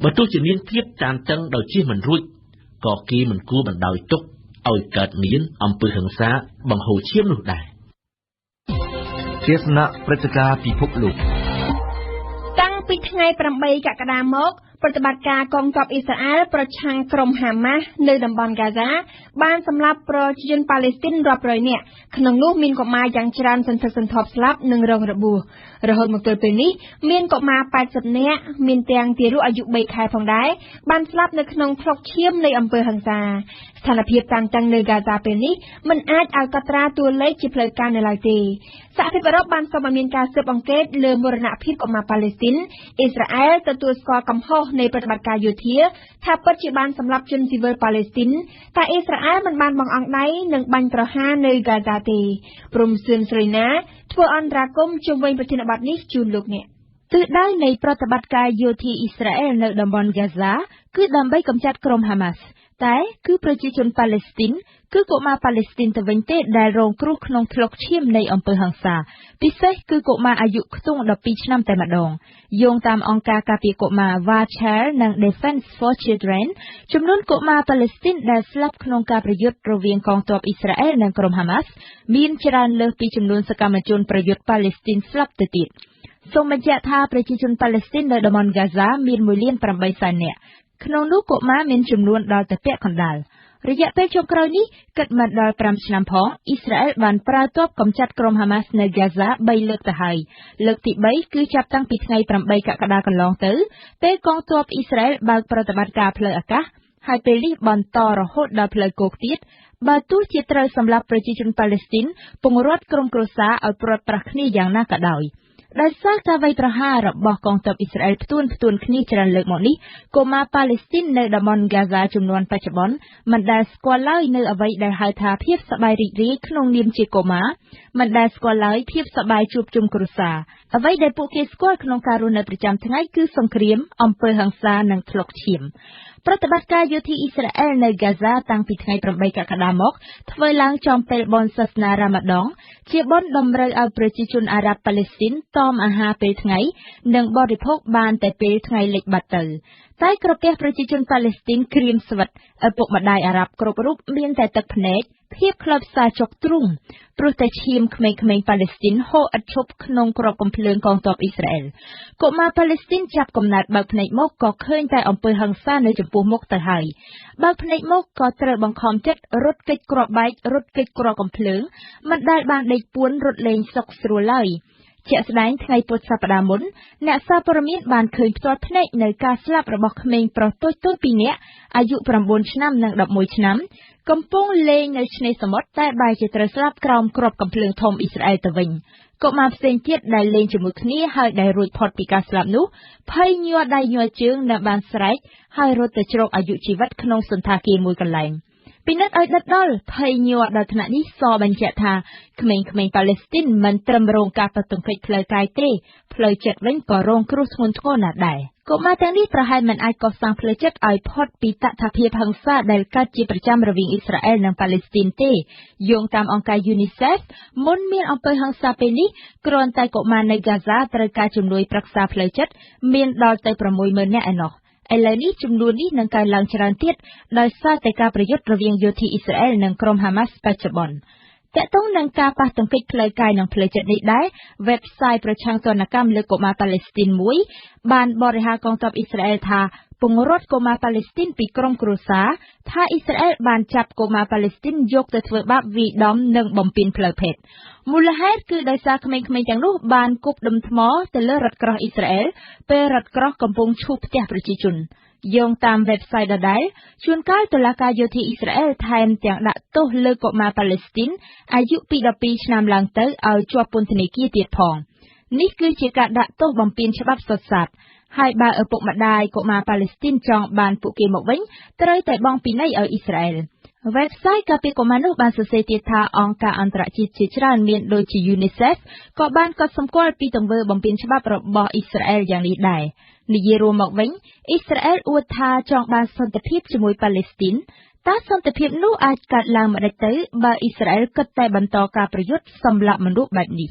បើទោះជាមានភាពតានតឹងដោយជៀសមិនរួចក៏គេមិនគួរបណ្ដោយទុកឲ្យកើតមានអំពើហិង្សាបង្ហូរឈាមនោះដែរទេសនាព្រឹត្តិការណ៍ពិភពលោកតាំងពីថ្ងៃ8កក្កដាមក ប្រតិបត្តិការកងទ័ពអ៊ីស្រាអែលប្រឆាំងក្រុមហាម៉ាស់នៅតំបន់ហ្គាហ្សាបានសម្លាប់ប្រជាជនប៉ាឡេស្ទីនរាប់រយនាក់ក្នុងនោះមានកុមារយ៉ាងច្រើនសន្ធឹកសន្ធាប់ស្លាប់និងរងរបួសរហូតមកទល់ពេលនេះមានកុមារ80នាក់មានទាំងទារកអាយុ3ខែផងដែរបានស្លាប់នៅក្នុងថ្លុកឈាមនៃអំពើហិង្សាស្ថានភាពតានតឹងនៅហ្គាហ្សាពេលនេះមិនអាចឲ្យកត់ត្រាតួលេខជាផ្លូវការនៅឡើយទេសហភាពអឺរ៉ុបបានសូមឲ្យមានការស៊ើបអង្កេតលើមរណភាពកុមារប៉ាឡេស្ទីនអ៊ីស្រាអែលទទួលស្គាល់កំហុសនៃប្រតិបត្តិការយោធាថាពិតជាបានសម្លាប់ជនស៊ីវិលប៉ាឡេស្ទីនតែអ៊ីស្រាអែលមិនបានបង្អង់ដៃនិងបាញ់ប្រហារនៅហ្គាហ្សាទេព្រំសឿនស្រីណាធ្វើអន្តរាគមន៍ជុំវិញប្រធានបទនេះជូនលោកអ្នកទិសដៅនៃប្រតិបត្តិការយោធាអ៊ីស្រាអែលនៅតំបន់ហ្គាហ្សាគឺដើម្បីកម្ចាត់ក្រុមហាម៉ាស់តែគឺប្រជាជនប៉ាឡេស្ទីនគឺកុមារប៉ាឡេស្ទីនទៅវិញទេដែលរងគ្រោះក្នុងថ្លុកឈាមនៃអំពើហិង្សាពិសេសគឺកុមារអាយុខ្ទង់12ឆ្នាំតែម្ដងយោងតាមអង្គការការពារកុមារ Watcher និង Defense for Children ចំនួនកុមារប៉ាឡេស្ទីនដែលស្លាប់ក្នុងការប្រយុទ្ធរវាងកងទ័ពអ៊ីស្រាអែលនិងក្រុមហាម៉ាស់មានច្រើនលើសពីចំនួនសកម្មជនប្រយុទ្ធប៉ាឡេស្ទីនស្លាប់ទៅទៀតសូមបញ្ជាក់ថាប្រជាជនប៉ាឡេស្ទីននៅតំបន់ហ្គាហ្សាមាន 1,800,000 នាក់ក្នុងនោះកុមារមានចំនួនដល់ទៅពាក់កណ្ដាលរយៈពេលចុងក្រោយនេះគិតមកដល់5ឆ្នាំផងអ៊ីស្រាអែលបានប្រើទ័ពកម្ចាត់ក្រុមហាម៉ាស់នៅហ្គាហ្សា3លើកទៅហើយលើកទី3គឺចាប់តាំងពីថ្ងៃ8កក្កដាកន្លងទៅពេលកងទ័ពអ៊ីស្រាអែលបើកប្រតិបត្តិការផ្លូវអាកាសហើយពេលនេះបន្តរហូតដល់ផ្លូវគោកទៀតបើទោះជាត្រូវសម្លាប់ប្រជាជនប៉ាឡេស្ទីនពង្រត់ក្រុមគ្រួសារឲ្យព្រាត់ប្រាសគ្នាយ៉ាងណាក៏ដោយដោយសារការវាយប្រហាររបស់កងទ័ពអ៊ីស្រាអែលផ្ទួនគ្នាច្រើនលើកមកនេះកុមារប៉ាឡេស្ទីននៅតំបន់ហ្គាហ្សាចំនួនបច្ចុប្បន្នមិនដែលស្គាល់ឡើយនៅអ្វីដែលហៅថាភាពសប្បាយរីករាយក្នុងនាមជាកុមារមិនដែលស្គាល់ឡើយភាពសប្បាយជួបជុំគ្រួសារអ្វីដែលពួកគេស្គាល់ក្នុងការរស់នៅប្រចាំថ្ងៃគឺសង្គ្រាមអំពើហិង្សានិងថ្លុកឈាមប្រតិបត្តិការយោធាអ៊ីស្រាអែលនៅហ្គាហ្សាតាំងពីថ្ងៃ8កក្កដាមកធ្វើឡើងចំពេលបុណ្យសាសនារ៉ាម៉ាដងជាបុណ្យតម្រូវឲ្យប្រជាជនអារ៉ាប់ប៉ាឡេស្ទីនតមអាហារពេលថ្ងៃនិងបរិភោគបានតែពេលថ្ងៃលិចបាត់ទៅតែក្រពះប្រជាជនប៉ាឡេស្ទីនក្រៀមស្វិតឪពុកម្ដាយអារ៉ាប់គ្រប់រូបមានតែទឹកភ្នែកភាពខ្លោចផ្សាចុកទ្រូងព្រោះតែឈាមក្មេងៗប៉ាឡេស្ទីនហូរឥតឈប់ក្នុងគ្រាប់កាំភ្លើងកងទ័ពអ៊ីស្រាអែលកុមារប៉ាឡេស្ទីនចាប់កំណើតបើកភ្នែកមកក៏ឃើញតែអំពើហិង្សានៅចំពោះមុខទៅហើយបើកភ្នែកមកក៏ត្រូវបង្ខំចិត្តរត់គេចគ្រាប់បែករត់គេចគ្រាប់កាំភ្លើងមិនដែលបានដេកពួនរត់លេងសុខស្រួលឡើយជាក់ស្ដែងថ្ងៃពុធសប្តាហ៍មុនអ្នកសារព័ត៌មានបានឃើញផ្ទាល់ភ្នែកនៅការស្លាប់របស់ក្មេងប្រុសតូចៗ2នាក់អាយុ9ឆ្នាំនិង11ឆ្នាំកំពុងលេងនៅឆ្នេរសមុទ្រតែបែរជាត្រូវស្លាប់ក្រោមគ្រាប់កាំភ្លើងធំអ៊ីស្រាអែលទៅវិញកុមារផ្សេងទៀតដែលលេងជាមួយគ្នាហើយដែលរួចផុតពីការស្លាប់នោះភ័យញ័រដៃញ័រជើងនិងបានស្រែកហើយរត់ទៅជ្រកអាយុជីវិតក្នុងសន្តាគារមួយកន្លែងពិនិត្យឲ្យដិតដល់ភ័យញ័រដល់ថ្នាក់នេះសបញ្ជាក់ថាក្មេងៗប៉ាឡេស្ទីនមិនត្រឹមរងការប៉ះទង្គិចផ្លូវកាយទេផ្លូវចិត្តវិញក៏រងគ្រោះធ្ងន់ធ្ងរណាស់ដែរកុមារទាំងនេះប្រហែលមិនអាចកសាងផ្លូវចិត្តឲ្យផុតពីតថភាពហិង្សាដែលកើតជាប្រចាំរវាងអ៊ីស្រាអែលនិងប៉ាឡេស្ទីនទេយោងតាមអង្គការ UNICEF មុនមានអំពើហិង្សាពេលនេះគ្រាន់តែកុមារនៅហ្គាហ្សាត្រូវការជំនួយប្រឹក្សាផ្លូវចិត្តមានដល់ទៅ 60,000 នាក់ឯណោះឥឡូវនេះចំនួននេះនឹងកើនឡើងច្រើនទៀតដោយសារតែការប្រយុទ្ធរវាងយោធាអ៊ីស្រាអែលនិងក្រុមហាម៉ាស់បច្ចុប្បន្នតាក់ទងនឹងការប៉ះទង្គិចផ្លូវកាយនិងផ្លូវចិត្តនេះដែរ website ប្រឆាំងទណ្ឌកម្មលើកុមារប៉ាឡេស្ទីនមួយបានបរិហារកងទ័ពអ៊ីស្រាអែលថាពង្រត់កុមារប៉ាឡេស្ទីនពីក្រុមគ្រួសារថាអ៊ីស្រាអែលបានចាប់កុមារប៉ាឡេស្ទីនយកទៅធ្វើបាបវាយដំនិងបំពានផ្លូវភេទមូលហេតុគឺដោយសារក្មេងៗទាំងនោះបានគប់ដុំថ្មទៅលើរថក្រោះអ៊ីស្រាអែលពេលរថក្រោះកំពុងឈូសផ្ទះប្រជាជនយោងតាម website ដដែលជួនកាលតុលាការយោធាអ៊ីស្រាអែលថែមទាំងដាក់ទោសលើកុមារប៉ាឡេស្ទីនអាយុពី12ឆ្នាំឡើងទៅឲ្យជាប់ពន្ធនាគារទៀតផងនេះគឺជាការដាក់ទោសបំពានច្បាប់សុទ្ធសាធហើយបើឪពុកម្ដាយកុមារប៉ាឡេស្ទីនចង់បានពួកគេមកវិញត្រូវតែបង់ពិន័យឲ្យអ៊ីស្រាអែល website ការពារកុមារនោះបានសរសេរទៀតថាអង្គការអន្តរជាតិជាច្រើនមានដូចជា UNICEF ក៏បានកត់សម្គាល់ពីទង្វើបំពានច្បាប់របស់អ៊ីស្រាអែលយ៉ាងនេះដែរនិយាយរួមមកវិញអ៊ីស្រាអែលអួតថាចង់បានសន្តិភាពជាមួយប៉ាឡេស្ទីនតើសន្តិភាពនោះអាចកើតឡើងម្ដេចទៅបើអ៊ីស្រាអែលគិតតែបន្តការប្រយុទ្ធសម្លាប់មនុស្សបែបនេះ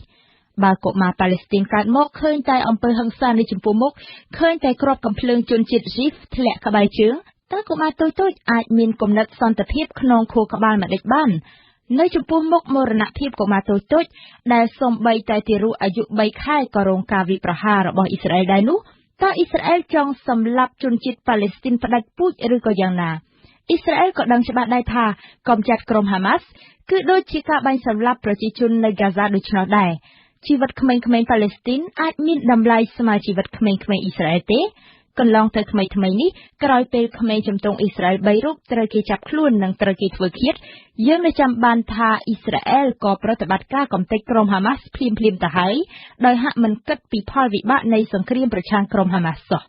បើកុមារប៉ាឡេស្ទីនកើតមកឃើញតែអំពើហិង្សានៅចំពោះមុខឃើញតែគ្រាប់កាំភ្លើងជនជាតិជីហ្វធ្លាក់ក្បែរជើងតើកុមារតូចៗអាចមានគំនិតសន្តិភាពក្នុងខួរក្បាលម្ដេចបាននៅចំពោះមុខមរណភាពកុមារតូចៗដែលសូម្បីតែទារកអាយុ3ខែក៏រងការវាយប្រហាររបស់អ៊ីស្រាអែលដែរនោះ តើអ៊ីស្រាអែលចង់សម្លាប់ជនជាតិប៉ាឡេស្ទីនផ្ដាច់ពូជឬក៏យ៉ាងណាអ៊ីស្រាអែលក៏ដឹងច្បាស់ដែរថាកំចាត់ក្រុមហាម៉ាស់គឺដូចជាការបាញ់សម្លាប់ប្រជាជននៅហ្គាហ្សាដូច្នោះដែរជីវិតក្មេងៗប៉ាឡេស្ទីនអាចមានតម្លៃស្មើជីវិតក្មេងៗអ៊ីស្រាអែលទេកន្លងទៅថ្មីនេះក្រោយពេលក្មេងជំទង់អ៊ីស្រាអែល3រូបត្រូវគេចាប់ខ្លួននិងត្រូវគេធ្វើឃាតយើងនៅចាំបានថាអ៊ីស្រាអែលក៏ប្រតិបត្តិការកំទេចក្រុមហាម៉ាស់ភ្លាមទៅហើយដោយហាក់មិនគិតពីផលវិបាកនៃសង្គ្រាមប្រឆាំងក្រុមហាម៉ាស់សោះ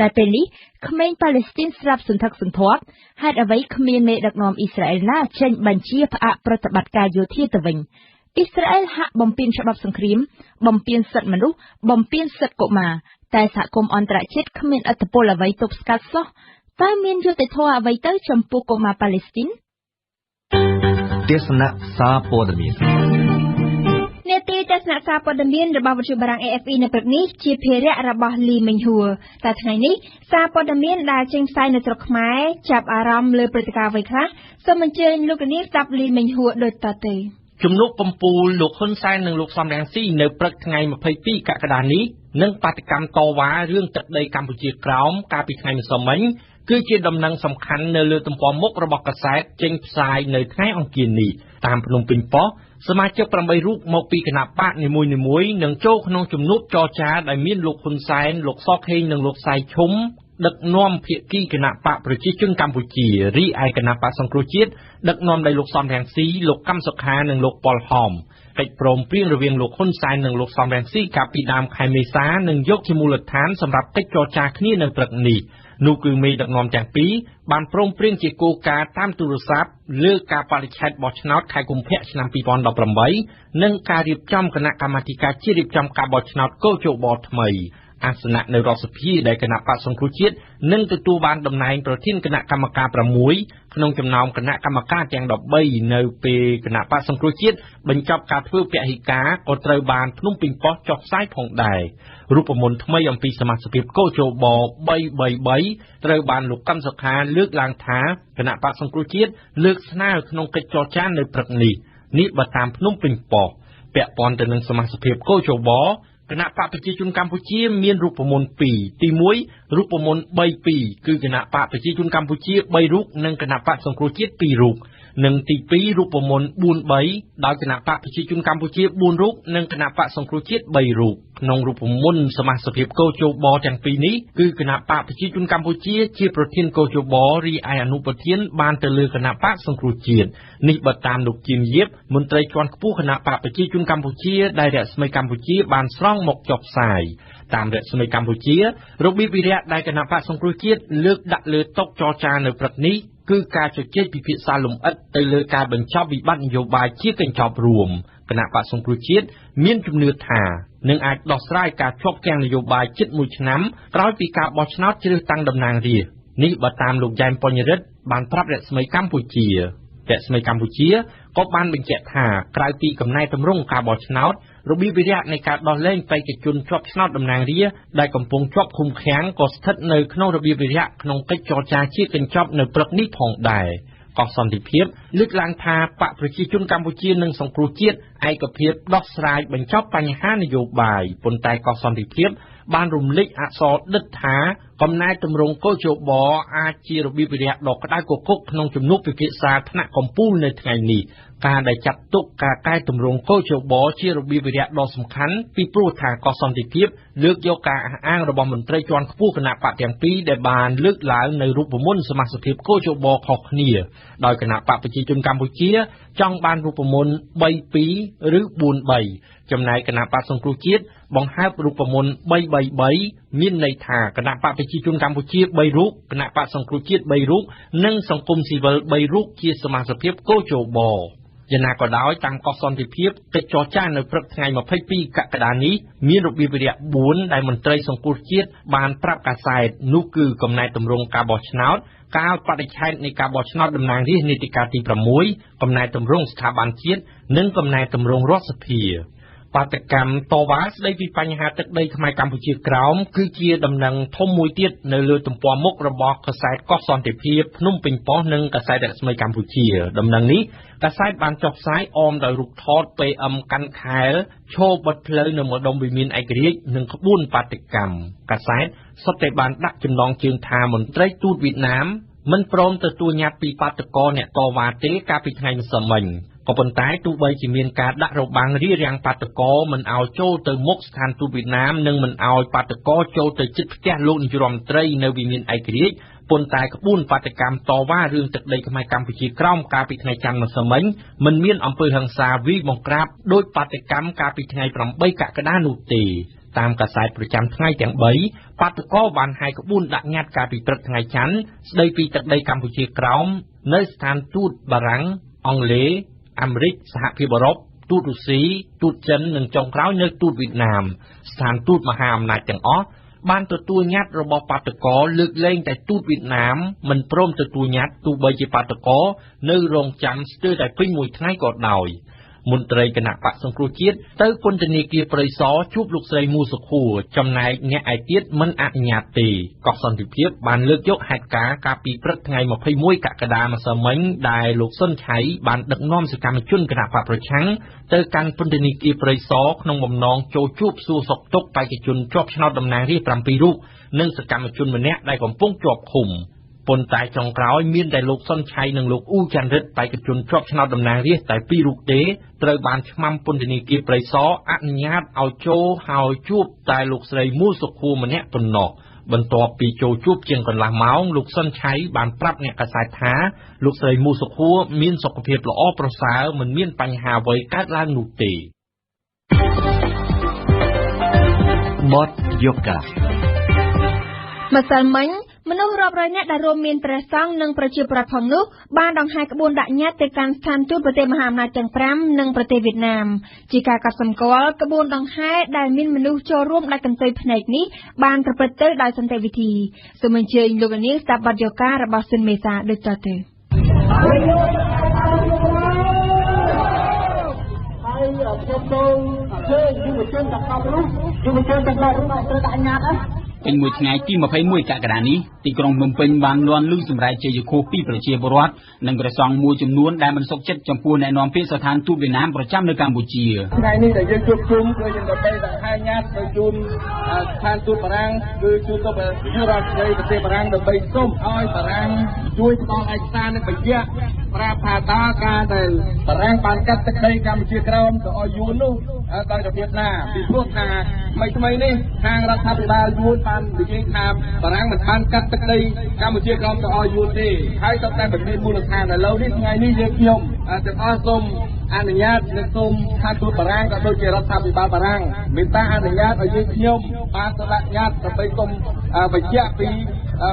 តែពេលនេះក្មេងប៉ាឡេស្ទីនស្លាប់សន្ធឹកសន្ធាប់ហេតុអ្វីគ្មានមេដឹកនាំអ៊ីស្រាអែលណាចេញបញ្ជាផ្អាកប្រតិបត្តិការយោធាទៅវិញអ៊ីស្រាអែលហាក់បំពានច្បាប់សង្គ្រាមបំពានសិទ្ធិមនុស្សបំពានសិទ្ធិកុមារតែសហគមន៍អន្តរជាតិគ្មានឥទ្ធិពលអ្វីទប់ស្កាត់សោះតើមានយុត្តិធម៌អ្វីទៅចំពោះកុមារប៉ាឡេស្ទីនទេសនាសារព័ត៌មាននេតិទស្សនៈសារព័ត៌មានរបស់វិទ្យុបារាំង AFE នៅព្រឹកនេះជាភារៈរបស់លីមិញហួរតែថ្ងៃនេះសារព័ត៌មានដែលចេញផ្សាយនៅស្រុកខ្មែរចាប់អារម្មណ៍លើព្រឹត្តិការណ៍អ្វីខ្លះសូមអញ្ជើញលោកនាងស្ដាប់លីមិញហួរដូចតទៅជំនួបកំពូលលោកហ៊ុនសែននិងលោកសំរងស៊ីនៅព្រឹកថ្ងៃ22កក្កដានេះនឹងបាតកម្មតវ៉ារឿងទឹកដីកម្ពុជាក្រោមកាលពីថ្ងៃម្សិលមិញគឺជាដំណឹងសំខាន់នៅលើទំព័រមុខរបស់កាសែតចេញផ្សាយនៅថ្ងៃអង្គារនេះតាមភ្នំពេញប៉ុស្តិ៍សមាជិក8រូបមកពីគណៈបកនីមួយៗនឹងចូលក្នុងជំនួបចរចាដែលមានលោកហ៊ុនសែនលោកសខេងនិងលោកសៃឈុំដឹកនាំភាគីគណៈបកប្រជាជនកម្ពុជារីឯគណៈបកសង្គ្រោះជាតិដឹកនាំដោយលោកសំរងស៊ីលោកកម្មសុខានិងលោកប៉ុលហំកិច្ចព្រមព្រៀងរវាងលោកហ៊ុនសែននិងលោកសំរងស៊ីកាលពីដើមខែមេសានឹងយកជាមូលដ្ឋានសម្រាប់កិច្ចចរចាគ្នានៅព្រឹកនេះនោះគឺមេដឹកនាំទាំងពីរបានព្រមព្រៀងជាគោលការណ៍តាមទូរស័ព្ទលើការបរិច្ឆេទបោះឆ្នោតខែកុម្ភៈឆ្នាំ2018និងការរៀបចំគណៈកម្មាធិការជាតិរៀបចំការបោះឆ្នោតកោជបថ្មីអាសនៈនៅរដ្ឋសភាដែលគណៈបក្សសង្គ្រោះជាតិនឹងទទួលបានតំណែងប្រធានគណៈកម្មការ6ក្នុងចំណោមគណៈកម្មការទាំង13នៅពេលគណៈបក្សសង្គ្រោះជាតិបញ្ចប់ការធ្វើពហិការក៏ត្រូវបានភ្នំពេញប៉ុស្តិ៍ចុះផ្សាយផងដែររូបមន្តថ្មីអំពីសមាជិកកោជប333ត្រូវបានលោកកម្មសុខាលើកឡើងថាគណៈបក្សសង្គ្រោះជាតិលើកស្នើក្នុងកិច្ចចរចានៅព្រឹកនេះបើតាមភ្នំពេញប៉ុស្តិ៍ពាក់ព័ន្ធទៅនឹងសមាជិកកោជបគណៈបកប្រជាជនកម្ពុជាមានរូបមន្ត2ទី1រូបមន្ត32គឺគណៈបកប្រជាជនកម្ពុជា3រូបនិងគណៈបកសង្គ្រោះជាតិ2រូបនិងទី2រូបមន្ត43ដោយគណៈបកប្រជាជនកម្ពុជា4រូបនិងគណៈបកសង្គ្រោះជាតិ3រូបក្នុងរូបមន្តសមាជិកកោជបទាំងពីរនេះគឺគណៈបកប្រជាជនកម្ពុជាជាប្រធានកោជបរីឯអនុប្រធានបានទៅលើគណៈបកសង្គ្រោះជាតិនេះបើតាមលោកជាមយៀបមន្ត្រីជាន់ខ្ពស់គណៈបកប្រជាជនកម្ពុជាដែលរស្មីកម្ពុជាបានស្រង់មកចុះផ្សាយតាមរស្មីកម្ពុជារបៀបវិរៈដែលគណៈបកសង្គ្រោះជាតិលើកដាក់លើតុចរចានៅព្រឹកនេះគឺការជជែកពិភាក្សាលម្អិតទៅលើការបញ្ចប់វិបត្តិនយោបាយជាកញ្ចប់រួមគណៈបក្សសង្គ្រោះជាតិមានជំនឿថានឹងអាចដោះស្រាយការជាប់គាំងនយោបាយជិត1ឆ្នាំក្រោយពីការបោះឆ្នោតជ្រើសតាំងតំណាងរាស្ត្រនេះបើតាមលោកយ៉ែមពញ្ញរិទ្ធបានប្រាប់រស្មីកម្ពុជាក៏បានបញ្ជាក់ថាក្រៅពីកំណែទម្រង់ការបោះឆ្នោតរបៀបវិរៈនៃការដោះលែងបេក្ខជនជាប់ឆ្នោតតំណាងរាស្ត្រដែលកំពុងជាប់ឃុំឃាំងក៏ស្ថិតនៅក្នុងរបៀបវិរៈក្នុងកិច្ចចរចាជាកញ្ចប់នៅព្រឹកនេះផងដែរកោះសន្តិភាពលើកឡើងថាបកប្រជាជនកម្ពុជានិងសង្គ្រោះជាតិឯកភាពដោះស្រាយបញ្ចប់បញ្ហានយោបាយប៉ុន្តែកោះសន្តិភាពបានរំលេចអក្សរដិតថាកំណែទម្រង់កោជបអាចជារបៀបវិរៈដ៏ក្តៅគគុកក្នុងជំនួបពិភាក្សាថ្នាក់កំពូលនៅថ្ងៃនេះការដែលចាត់ទុកការកែតម្រង់កោជបជារបៀបវិរៈដ៏សំខាន់ពីព្រោះថាកោះសន្តិភាពលើកយកការអះអាងរបស់មន្ត្រីជាន់ខ្ពស់គណៈបកទាំងពីរដែលបានលើកឡើងនៅរូបមន្តសមាជិកកោជបខុសគ្នាដោយគណៈបកប្រជាជនកម្ពុជាចង់បានរូបមន្ត32ឬ43ចំណែកគណៈបកសង្គ្រោះជាតិបង្ហើបរូបមន្ត333មានន័យថាគណៈបកប្រជាជនកម្ពុជា3រូបគណៈបកសង្គ្រោះជាតិ3រូបនិងសង្គមស៊ីវិល3រូបជាសមាជិកកោជបយ៉ាងណាក៏ដោយតាមកោះសន្តិភាពកិច្ចចរចានៅព្រឹកថ្ងៃ22កក្កដានេះមានរបៀបវិរៈ4ដែលមន្ត្រីសង្គ្រោះជាតិបានប្រាប់កាសែតនោះគឺកំណែទម្រង់ការបោះឆ្នោតការបរិច្ឆេទនៃការបោះឆ្នោតតំណាងរាស្ត្រនីតិកាលទី6កំណែទម្រង់ស្ថាប័នជាតិនិងកំណែទម្រង់រដ្ឋសភា បាតកម្មតវ៉ាស្ដីពីបញ្ហាទឹកដីខ្មែរកម្ពុជាក្រោមគឺជាដំណឹងធំមួយទៀតនៅលើទំព័រមុខរបស់កាសែតកោះសន្តិភាពភ្នំពេញប៉ុស្តិ៍និងកាសែតរស្មីកម្ពុជាដំណឹងនេះកាសែតបានចុះផ្សាយអមដោយរូបថត PM កាន់ខែលឈរបិទផ្លូវនៅម្ដុំវិមានឯករាជ្យនិងក្បួនបាតកម្មកាសែតសុទ្ធតែបានដាក់ចំណងជើងថាមន្ត្រីទូតវៀតណាមមិនព្រមទទួលញត្តិពីបាតកោអ្នកតវ៉ាទេកាលពីថ្ងៃម្សិលមិញក៏ប៉ុន្តែទោះបីជាមានការដាក់របាំងរារាំងបាតកោមិនឲ្យចូលទៅមុខស្ថានទូតវៀតណាមនិងមិនឲ្យបាតកោចូលទៅជិតផ្ទះលោកនាយរដ្ឋមន្ត្រីនៅវិមានឯករាជ្យប៉ុន្តែក្បួនបាតកម្មតវ៉ារឿងទឹកដីខ្មែរកម្ពុជាក្រោមកាលពីថ្ងៃច័ន្ទម្សិលមិញមិនមានអំពើហិង្សាវាយបង្ក្រាបដោយបាតកម្មកាលពីថ្ងៃ8កក្កដានោះទេតាមកាសែតប្រចាំថ្ងៃទាំង3បាតកោបានហែកក្បួនដាក់ញត្តិកាលពីព្រឹកថ្ងៃច័ន្ទស្ដីពីទឹកដីកម្ពុជាក្រោមនៅស្ថានទូតបារាំងអង់គ្លេសអាមេរិកសហភាពអឺរ៉ុបទូតរុស្ស៊ីទូតចិននិងចុងក្រោយនៅទូតវៀតណាមស្ថានទូតមហាអំណាចទាំងអស់បានទទួលញត្តិរបស់បាតកោលើកលែងតែទូតវៀតណាមមិនព្រមទទួលញត្តិទោះបីជាបាតកោនៅរងចាំស្ទើរតែពេញមួយថ្ងៃក៏ដោយមន្ត្រីគណៈបកសង្គ្រោះជាតិទៅពន្ធនាគារព្រៃសរជួបលោកស្រីមូសុខួរចំណែកអ្នកឯទៀតមិនអនុញ្ញាតទេកោះសន្តិភាពបានលើកយកហេតុការណ៍កាលពីព្រឹកថ្ងៃ21កក្កដាម្សិលមិញដែលលោកសុនឆៃបានដឹកនាំសកម្មជនគណៈបកប្រឆាំងទៅកាន់ពន្ធនាគារព្រៃសរក្នុងបំណងចូលជួបសួរសុខទុក្ខបេក្ខជនជាប់ឆ្នោតតំណាងរាស្ត្រ7រូបនិងសកម្មជនម្នាក់ដែលកំពុងជាប់ឃុំប៉ុន្តែចុងក្រោយមានតែលោកសុនឆៃនិងលោកអ៊ូច័ន្ទរិទ្ធបេក្ខជនជាប់ឆ្នោតតំណាងរាស្ត្រតែ2រូបទេត្រូវបានឆ្មាំពន្ធនាគារព្រៃសរអនុញ្ញាតឲ្យចូលហើយជួបតែលោកស្រីមូសុខួរម្នាក់ប៉ុណ្ណោះបន្ទាប់ពីចូលជួបជាងកន្លះម៉ោងលោកសុនឆៃបានប្រាប់អ្នកកាសែតថាលោកស្រីមូសុខួរមានសុខភាពល្អប្រសើរមិនមានបញ្ហាអ្វីកើតឡើងនោះទេបទយូហ្គាម្សិលមិញមនុស្សរាប់រយនាក់ដែលរួមមានព្រះសង្ឃនិងប្រជាប្រដ្ឋផងនោះបានដង្ហែក្បួនដាក់ញត្តិទៅកាន់ស្ថានទូតប្រទេសមហាអំណាចទាំង5និងប្រទេសវៀតណាមជាការកត់សម្គាល់ក្បួនដង្ហែដែលមានមនុស្សចូលរួមដាច់កន្ទុយភ្នែកនេះបានប្រព្រឹត្តទៅដោយសន្តិវិធីសូមអញ្ជើញលោកនាងស្ដាប់បទយូហ្គារបស់ស៊ិនមេសាដូចតទៅខ្ញុំចូលជើងយុវជនទាំង10រូបយុវជនទាំង10រូបត្រូវដាក់ញត្តិពេញមួយថ្ងៃទី21កក្កដានេះទីក្រុងភ្នំពេញបានលាន់ឮសម្រែកជ័យឃោសពីប្រជាពលរដ្ឋនិងព្រះសង្ឃមួយចំនួនដែលមិនសុខចិត្តចំពោះអ្នកនាំពាក្យស្ថានទូតវៀតណាមប្រចាំនៅកម្ពុជាថ្ងៃនេះដែលយើងជួបជុំគឺយើងដើម្បីដាក់ហែញ៉ាត់ទៅជូនស្ថានទូតបារាំងគឺជួបទៅយុរដ្ឋមន្ត្រីប្រទេសបារាំងដើម្បីសូមឲ្យបារាំងជួយផ្ដល់ឯកសារនិងបញ្ជាក់ប្រាប់ថាតើការដែលបារាំងបានកាត់ទឹកដីកម្ពុជាក្រោមទៅឲ្យយួននោះដោយរបៀបណាពីព្រោះថាថ្មីនេះខាងរដ្ឋាភិបាលយួនបាននិយាយថាបារាំងមិនបានកាត់ទឹកដីកម្ពុជាក្រោមទៅឲ្យយួនទេហើយតើតែប្រទេសមូលដ្ឋានឥឡូវនេះថ្ងៃនេះយើងខ្ញុំទាំងអស់សូមអនុញ្ញាតនិងសូមថាទូតបារាំងក៏ដូចជារដ្ឋាភិបាលបារាំងមេត្តាអនុញ្ញាតឲ្យយើងខ្ញុំបានទៅដាក់ញត្តិដើម្បីសូមបញ្ជាក់ពី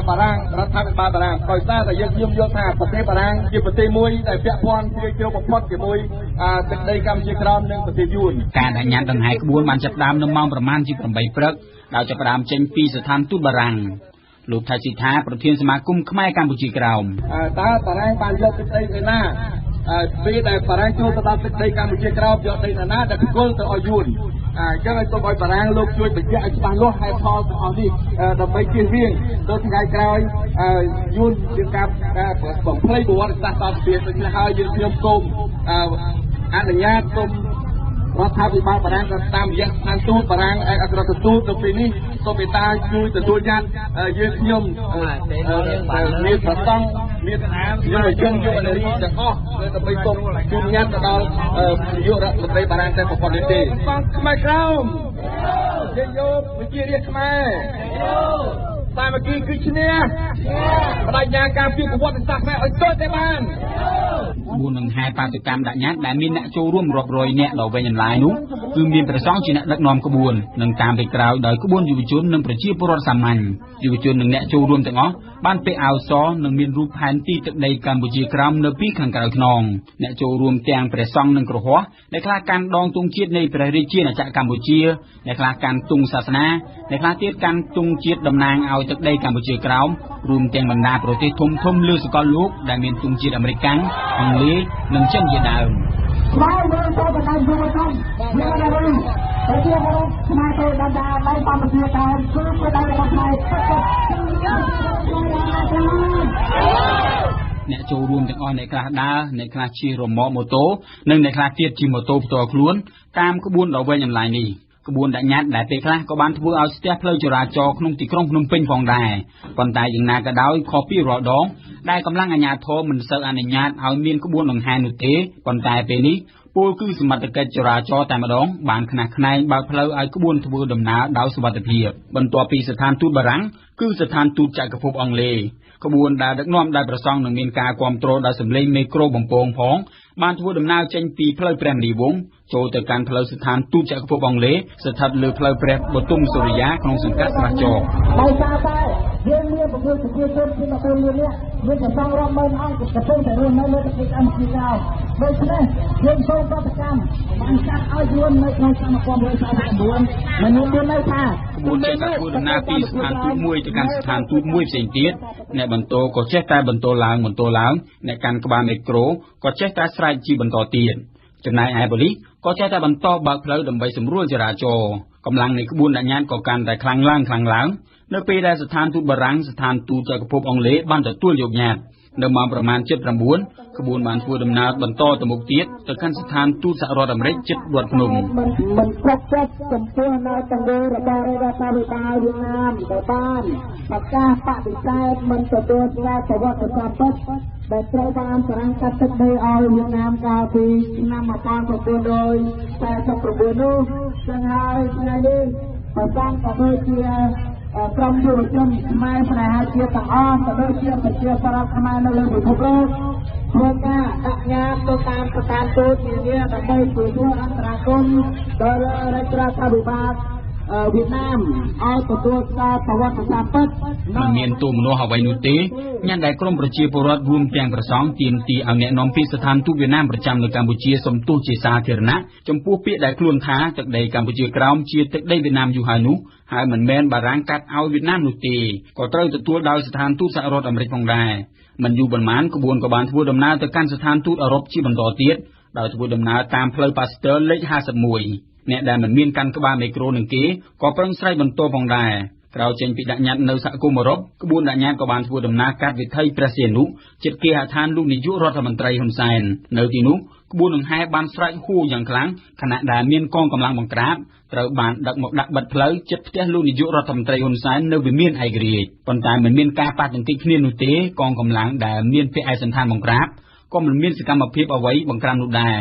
បារាំងរដ្ឋាភិបាលបារាំងដោយសារតែយើងខ្ញុំយល់ថាប្រទេសបារាំងជាប្រទេសមួយដែលពាក់ព័ន្ធជ្រាលជ្រៅបំផុតជាមួយទឹកដីកម្ពុជាក្រោមនិងប្រទេសយួនការដាក់ញត្តិដង្ហែក្បួនបានចាប់ផ្ដើមនៅម៉ោងប្រមាណជា8ព្រឹកដោយចាប់ផ្ដើមចេញពីស្ថានទូតបារាំងលោកថៃស៊ីថាប្រធានសមាគមខ្មែរកម្ពុជាក្រោមតើបារាំងបានយកទឹកដីទៅណាពេលដែលបារាំងចូលទៅដល់ទឹកដីកម្ពុជាក្រោមយកដីណាដែលគល់ទៅឲ្យយួនអញ្ចឹងឲ្យសូមឲ្យបារាំងលោកជួយបញ្ជាក់ឲ្យច្បាស់លាស់ហេតុផលទាំងអស់នេះដើម្បីជៀសវាងទៅថ្ងៃក្រោយយួនជាការបំភ្លៃប្រវត្តិសាស្ត្រតទៅទៀតដូច្នេះហើយយើងខ្ញុំសូមអនុញ្ញាតសូមរដ្ឋាភិបាលបារាំងក៏តាមរយៈស្ថានទូតបារាំងឯកអគ្គរដ្ឋទូតទៅពេលនេះសូមមេត្តាជួយទទួលញត្តិយើងខ្ញុំមានប្រសង់មានយុវជនយុវនារីទាំងអស់ដើម្បីសូមជួយញត្តិទៅដល់នាយករដ្ឋមន្ត្រីបារាំងតែប្រព័ន្ធនេះទេខ្មែរក្រោមយើងយកវិជារាជខ្មែរសាមគ្គីគឺឈ្នះបដិញ្ញាការពីប្រវត្តិសាស្ត្រខ្មែរឲ្យស្ទើរតែបានក្បួនដង្ហែបាតុកម្មដាក់ញត្តិដែលមានអ្នកចូលរួមរាប់រយនាក់ដល់វែងអន្លាយនោះគឺមានព្រះសង្ឃជាអ្នកដឹកនាំក្បួននិងតាមពីក្រោយដោយក្បួនយុវជននិងប្រជាពលរដ្ឋសាមញ្ញយុវជននិងអ្នកចូលរួមទាំងអស់បានពាក់អាវសនិងមានរូបផែនទីទឹកដីកម្ពុជាក្រោមនៅពីខាងក្រៅខ្នងអ្នកចូលរួមទាំងព្រះសង្ឃនិងគ្រហស្ថដែលខ្លះកាន់ដងទង់ជាតិនៃព្រះរាជាណាចក្រកម្ពុជាដែលខ្លះកាន់ទង់សាសនាដែលខ្លះទៀតកាន់ទង់ជាតិតំណាងឲ្យទឹកដីកម្ពុជាក្រោមរួមទាំងបណ្ដាប្រទេសធំៗលើសកលលោកដែលមានទង់ជាតិអាមេរិកអង់គ្លេសនិងចិនជាដើម ហើយយើងទៅបណ្ដាញយុវជនយើងនៅនេះប្រជាពលរដ្ឋខ្មែរទៅដល់ដៃកម្ពុជាក្រោមគឺផ្ដាច់របស់ខ្មែរអ្នកចូលរួមទាំងអស់អ្នកខ្លះដើរអ្នកខ្លះជិះរ៉ឺម៉កម៉ូតូនិងអ្នកខ្លះទៀតជិះម៉ូតូផ្ទាល់ខ្លួនតាមក្បួនដ៏វែងអន្លាយនេះក្បួនដាក់ញត្តិដែលពេលខ្លះក៏បានធ្វើឲ្យស្ទះផ្លូវចរាចរណ៍ក្នុងទីក្រុងភ្នំពេញផងដែរប៉ុន្តែយ៉ាងណាក៏ដោយខុសពីរាល់ដងដែលកម្លាំងអាជ្ញាធរមិនសូវអនុញ្ញាតឲ្យមានក្បួនដង្ហែនោះទេប៉ុន្តែពេលនេះពលគឺសមត្ថកិច្ចចរាចរណ៍តែម្ដងបានខ្នះខ្នែងបើកផ្លូវឲ្យក្បួនធ្វើដំណើរដោយសុវត្ថិភាពបន្ទាប់ពីស្ថានទូតបារាំងគឺស្ថានទូតចក្រភពអង់គ្លេសក្បួនដែលដឹកនាំដោយព្រះសង្ឃនឹងមានការគ្រប់គ្រងដោយសម្លេងមេក្រូបំពងផងបានធ្វើដំណើរចេញពីផ្លូវព្រះមនីវង្សចូលទៅកាន់ផ្លូវស្ថានទូតចក្រភពអង់គ្លេសស្ថិតលើផ្លូវព្រះបទុមសូរិយាក្នុងសង្កាត់ស្រះចកដោយសារតែយើងមានប្រទេសប្រជាជនពីប្រទេសនេះមានប្រសងរាប់ម៉ឺនអង្គកំពុងតែរស់នៅលើប្រទេសកម្ពុជាក្រោមដូច្នេះយើងសូមប្រតិកម្មបានចាត់ឲ្យយួននៅក្នុងឆ្នាំ1949មិនមានន័យថាក្បួនចេះតែធ្វើដំណើរពីស្ថានទូតមួយទៅកាន់ស្ថានទូតមួយផ្សេងទៀតអ្នកបន្ទោក៏ចេះតែបន្ទោឡើងអ្នកកាន់ក្បាលមេក្រូក៏ចេះតែស្រែកជាបន្តទៀតចំណែកឯប៉ូលីសក៏ចេះតែបន្តបើកផ្លូវដើម្បីសម្រួលចរាចរណ៍កម្លាំងនៃក្បួនដាក់ញត្តិក៏កាន់តែខ្លាំងឡើងនៅពេលដែលស្ថានទូតបារាំងស្ថានទូតចក្រភពអង់គ្លេសបានទទួលយកញត្តិនៅម៉ោងប្រមាណ 7:09 ក្បួនបានធ្វើដំណើរបន្តទៅមុខទៀតទៅកាន់ស្ថានទូតសហរដ្ឋអាមេរិកជិតវត្តភ្នំមិនប្រកបចំពោះនៅទង្វើរបស់រដ្ឋាភិបាលវៀតណាមដែលបានប្រកាសបដិសេធមិនទទួលស្គាល់ប្រវត្តិសាស្ត្រពិតដែលត្រូវបានចរាចរណ៍ទឹកដីឲ្យវៀតណាមកាលពីឆ្នាំ1949នោះចឹងហើយថ្ងៃនេះប្រសាក៏ដូចជាក្រុមយុវជនខ្មែរស្នេហាជាតិទាំងអស់ក៏ដូចជាប្រជាពលរដ្ឋខ្មែរនៅលើពិភពលោកធ្វើការដាក់ញត្តិទៅតាមស្ថានទូតនានាដើម្បីទទួលអន្តរាគមន៍ដល់រដ្ឋាភិបាលវៀតណាមឲ្យទទួលស្គាល់ប្រវត្តិសាស្ត្រពិតមិនមានទូមនោអ្វីនោះទេញ៉ាំដែលក្រមប្រជាពលរដ្ឋរួមទាំងប្រសង់ទាមទារឲ្យអ្នកនាំពាក្យស្ថានទូតវៀតណាមប្រចាំនៅកម្ពុជាសុំទោសជាសាធារណៈចំពោះពាក្យដែលខ្លួនថាទឹកដីកម្ពុជាក្រោមជាទឹកដីវៀតណាមយូរហើយនោះហើយមិនមែនបារាំងកាត់ឲ្យវៀតណាមនោះទេក៏ត្រូវទទួលដោយស្ថានទូតសហរដ្ឋអាមេរិកផងដែរមិនយូរប៉ុន្មានក្បួនក៏បានធ្វើដំណើរទៅកាន់ស្ថានទូតអឺរ៉ុបជាបន្តទៀតដោយធ្វើដំណើរតាមផ្លូវប៉ាស្ទ័រលេខ51អ្នកដែលមិនមានកាន់ក្បាលមេក្រូនឹងគេក៏ប្រឹងស្រែកបន្តផងដែរក្រោយចេញពីដាក់ញត្តិនៅសហគមន៍អឺរ៉ុបក្បួនដាក់ញត្តិក៏បានធ្វើដំណើរកាត់វិថីព្រះសីហនុជិតគេហដ្ឋានលោកនាយករដ្ឋមន្ត្រីហ៊ុនសែននៅទីនោះក្បួនដង្ហែបានស្រែកហួរយ៉ាងខ្លាំងខណៈដែលមានកងកម្លាំងបង្ក្រាបត្រូវបានដឹកមកដាក់បិទផ្លូវជិតផ្ទះលោកនាយករដ្ឋមន្ត្រីហ៊ុនសែននៅវិមានឯករាជ្យប៉ុន្តែមិនមានការប៉ះទង្គិចគ្នានោះទេកងកម្លាំងដែលមានភ័យឯកសណ្ឋានបង្ក្រាបក៏មិនមានសកម្មភាពអ្វីបង្ក្រាបនោះដែរ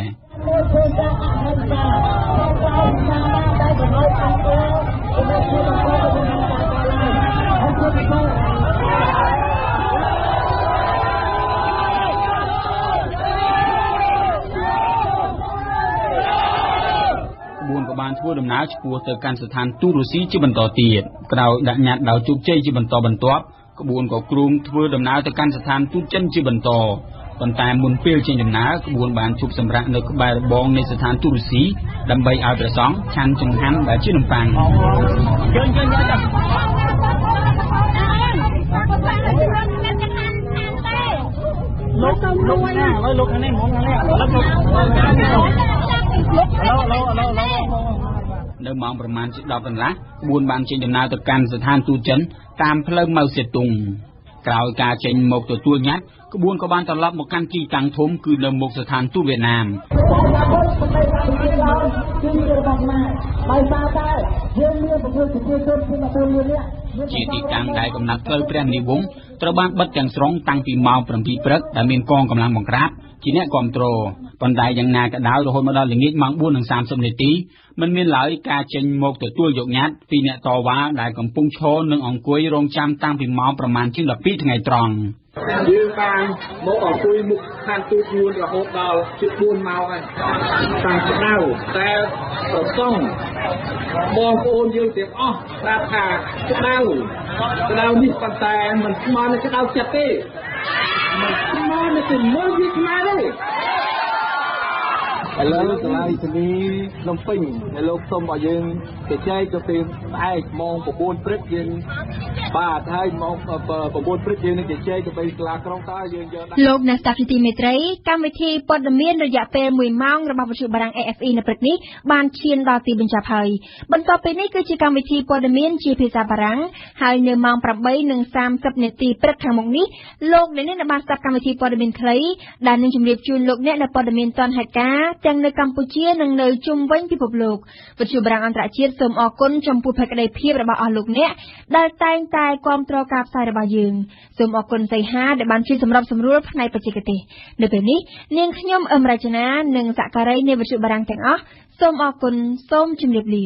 ក្បួនក៏បានធ្វើដំណើរឆ្ពោះទៅកាន់ស្ថានទូតរុស្ស៊ីជាបន្តទៀតក្រោយដាក់ញត្តិដោយជោគជ័យជាបន្តបន្ទាប់ក្បួនក៏គ្រោងធ្វើដំណើរទៅកាន់ស្ថានទូតចិនជាបន្តប៉ុន្តែមុនពេលចេញដំណើរក្បួនបានជួបសម្រាប់នៅក្បែររបងនៃស្ថានទូតរុស្ស៊ីដើម្បីឲ្យព្រះសង្ឃឆាន់ចង្ហាន់ដែលជានំប៉័ងលោកខាងនេះមកខាងនេះនៅម៉ោងប្រមាណជា 10 កន្លះក្បួនបានចេញដំណើរទៅកាន់ស្ថានទូតចិនតាមផ្លូវម៉ៅសេតុងក្រោយការចេញមកទទួលញត្តិក្បួនក៏បានត្រឡប់មកកាន់ទីតាំងធំគឺនៅមុខស្ថានទូតវៀតណាមជាទីតាំងដែលកំណត់ផ្លូវព្រះមនីវង្សត្រូវបានបិទទាំងស្រុងតាំងពីម៉ោង 7 ព្រឹកដែលមានកងកម្លាំងបង្ក្រាបជាអ្នកគ្រប់គ្រងប៉ុន្តែយ៉ាងណាក៏ដោយរហូតមកដល់ល្ងាចម៉ោង 4:30 នាទីមិនមានឡើយការចេញមកទទួលយកញត្តិពីអ្នកតវ៉ាដែលកំពុងឈរនិងអង្គុយរងចាំតាំងពីម៉ោងប្រមាណជាង 12 ថ្ងៃត្រង់យើងបានមកអង្គុយមុខស្ថានទូតយួនរហូតដល់ជិត 4 ម៉ោងហើយតាំងពីដៅតែប្រសងបងប្អូនយើងទាំងអស់ប្រាប់ថាក្តៅនេះប៉ុន្តែមិនស្មើនឹងក្តៅចិត្តទេមិនស្មើនឹងជំនឿវាខ្មែរទេ ឥឡូវសាលាវិទ្យាល័យភ្នំពេញដែលលោកសូមឲ្យយើងទៅចែកទៅពេលស្អែកម៉ោង 9 ព្រឹកយើងបាទហើយម៉ោង 9 ព្រឹកយើងនឹងទៅចែកទៅពេលសាលាក្រុងតើយើងយកលោកអ្នកស្ដាប់ជាទីមេត្រីកម្មវិធីព័ត៌មានរយៈពេល1ម៉ោងរបស់វិទ្យុបារាំង AFE នៅព្រឹកនេះបានឈានដល់ទីបញ្ចប់ហើយបន្តពីនេះគឺជាកម្មវិធីព័ត៌មានជាភាសាបារាំងហើយនៅម៉ោង 8:30 នាទីព្រឹកខាងមុខនេះលោកអ្នកនឹងបានស្ដាប់កម្មវិធីព័ត៌មានខ្លីដែលនឹងជម្រាបជូនលោកអ្នកនៅព័ត៌មានទាន់ហេតុការណ៍ទាំងនៅកម្ពុជានិងនៅជុំវិញពិភពលោកវិទ្យុបារាំងអន្តរជាតិសូមអរគុណចំពោះភក្ដីភាពរបស់អស់លោកអ្នកដែលតែងតែគាំទ្រការផ្សាយរបស់យើងសូមអរគុណសីហាដែលបានជួយសម្របសម្រួលផ្នែកបច្ចេកទេសនៅពេលនេះនាងខ្ញុំអឹមរចនានិងសហការីនៃវិទ្យុបារាំងទាំងអស់សូមអរគុណសូមជម្រាបលា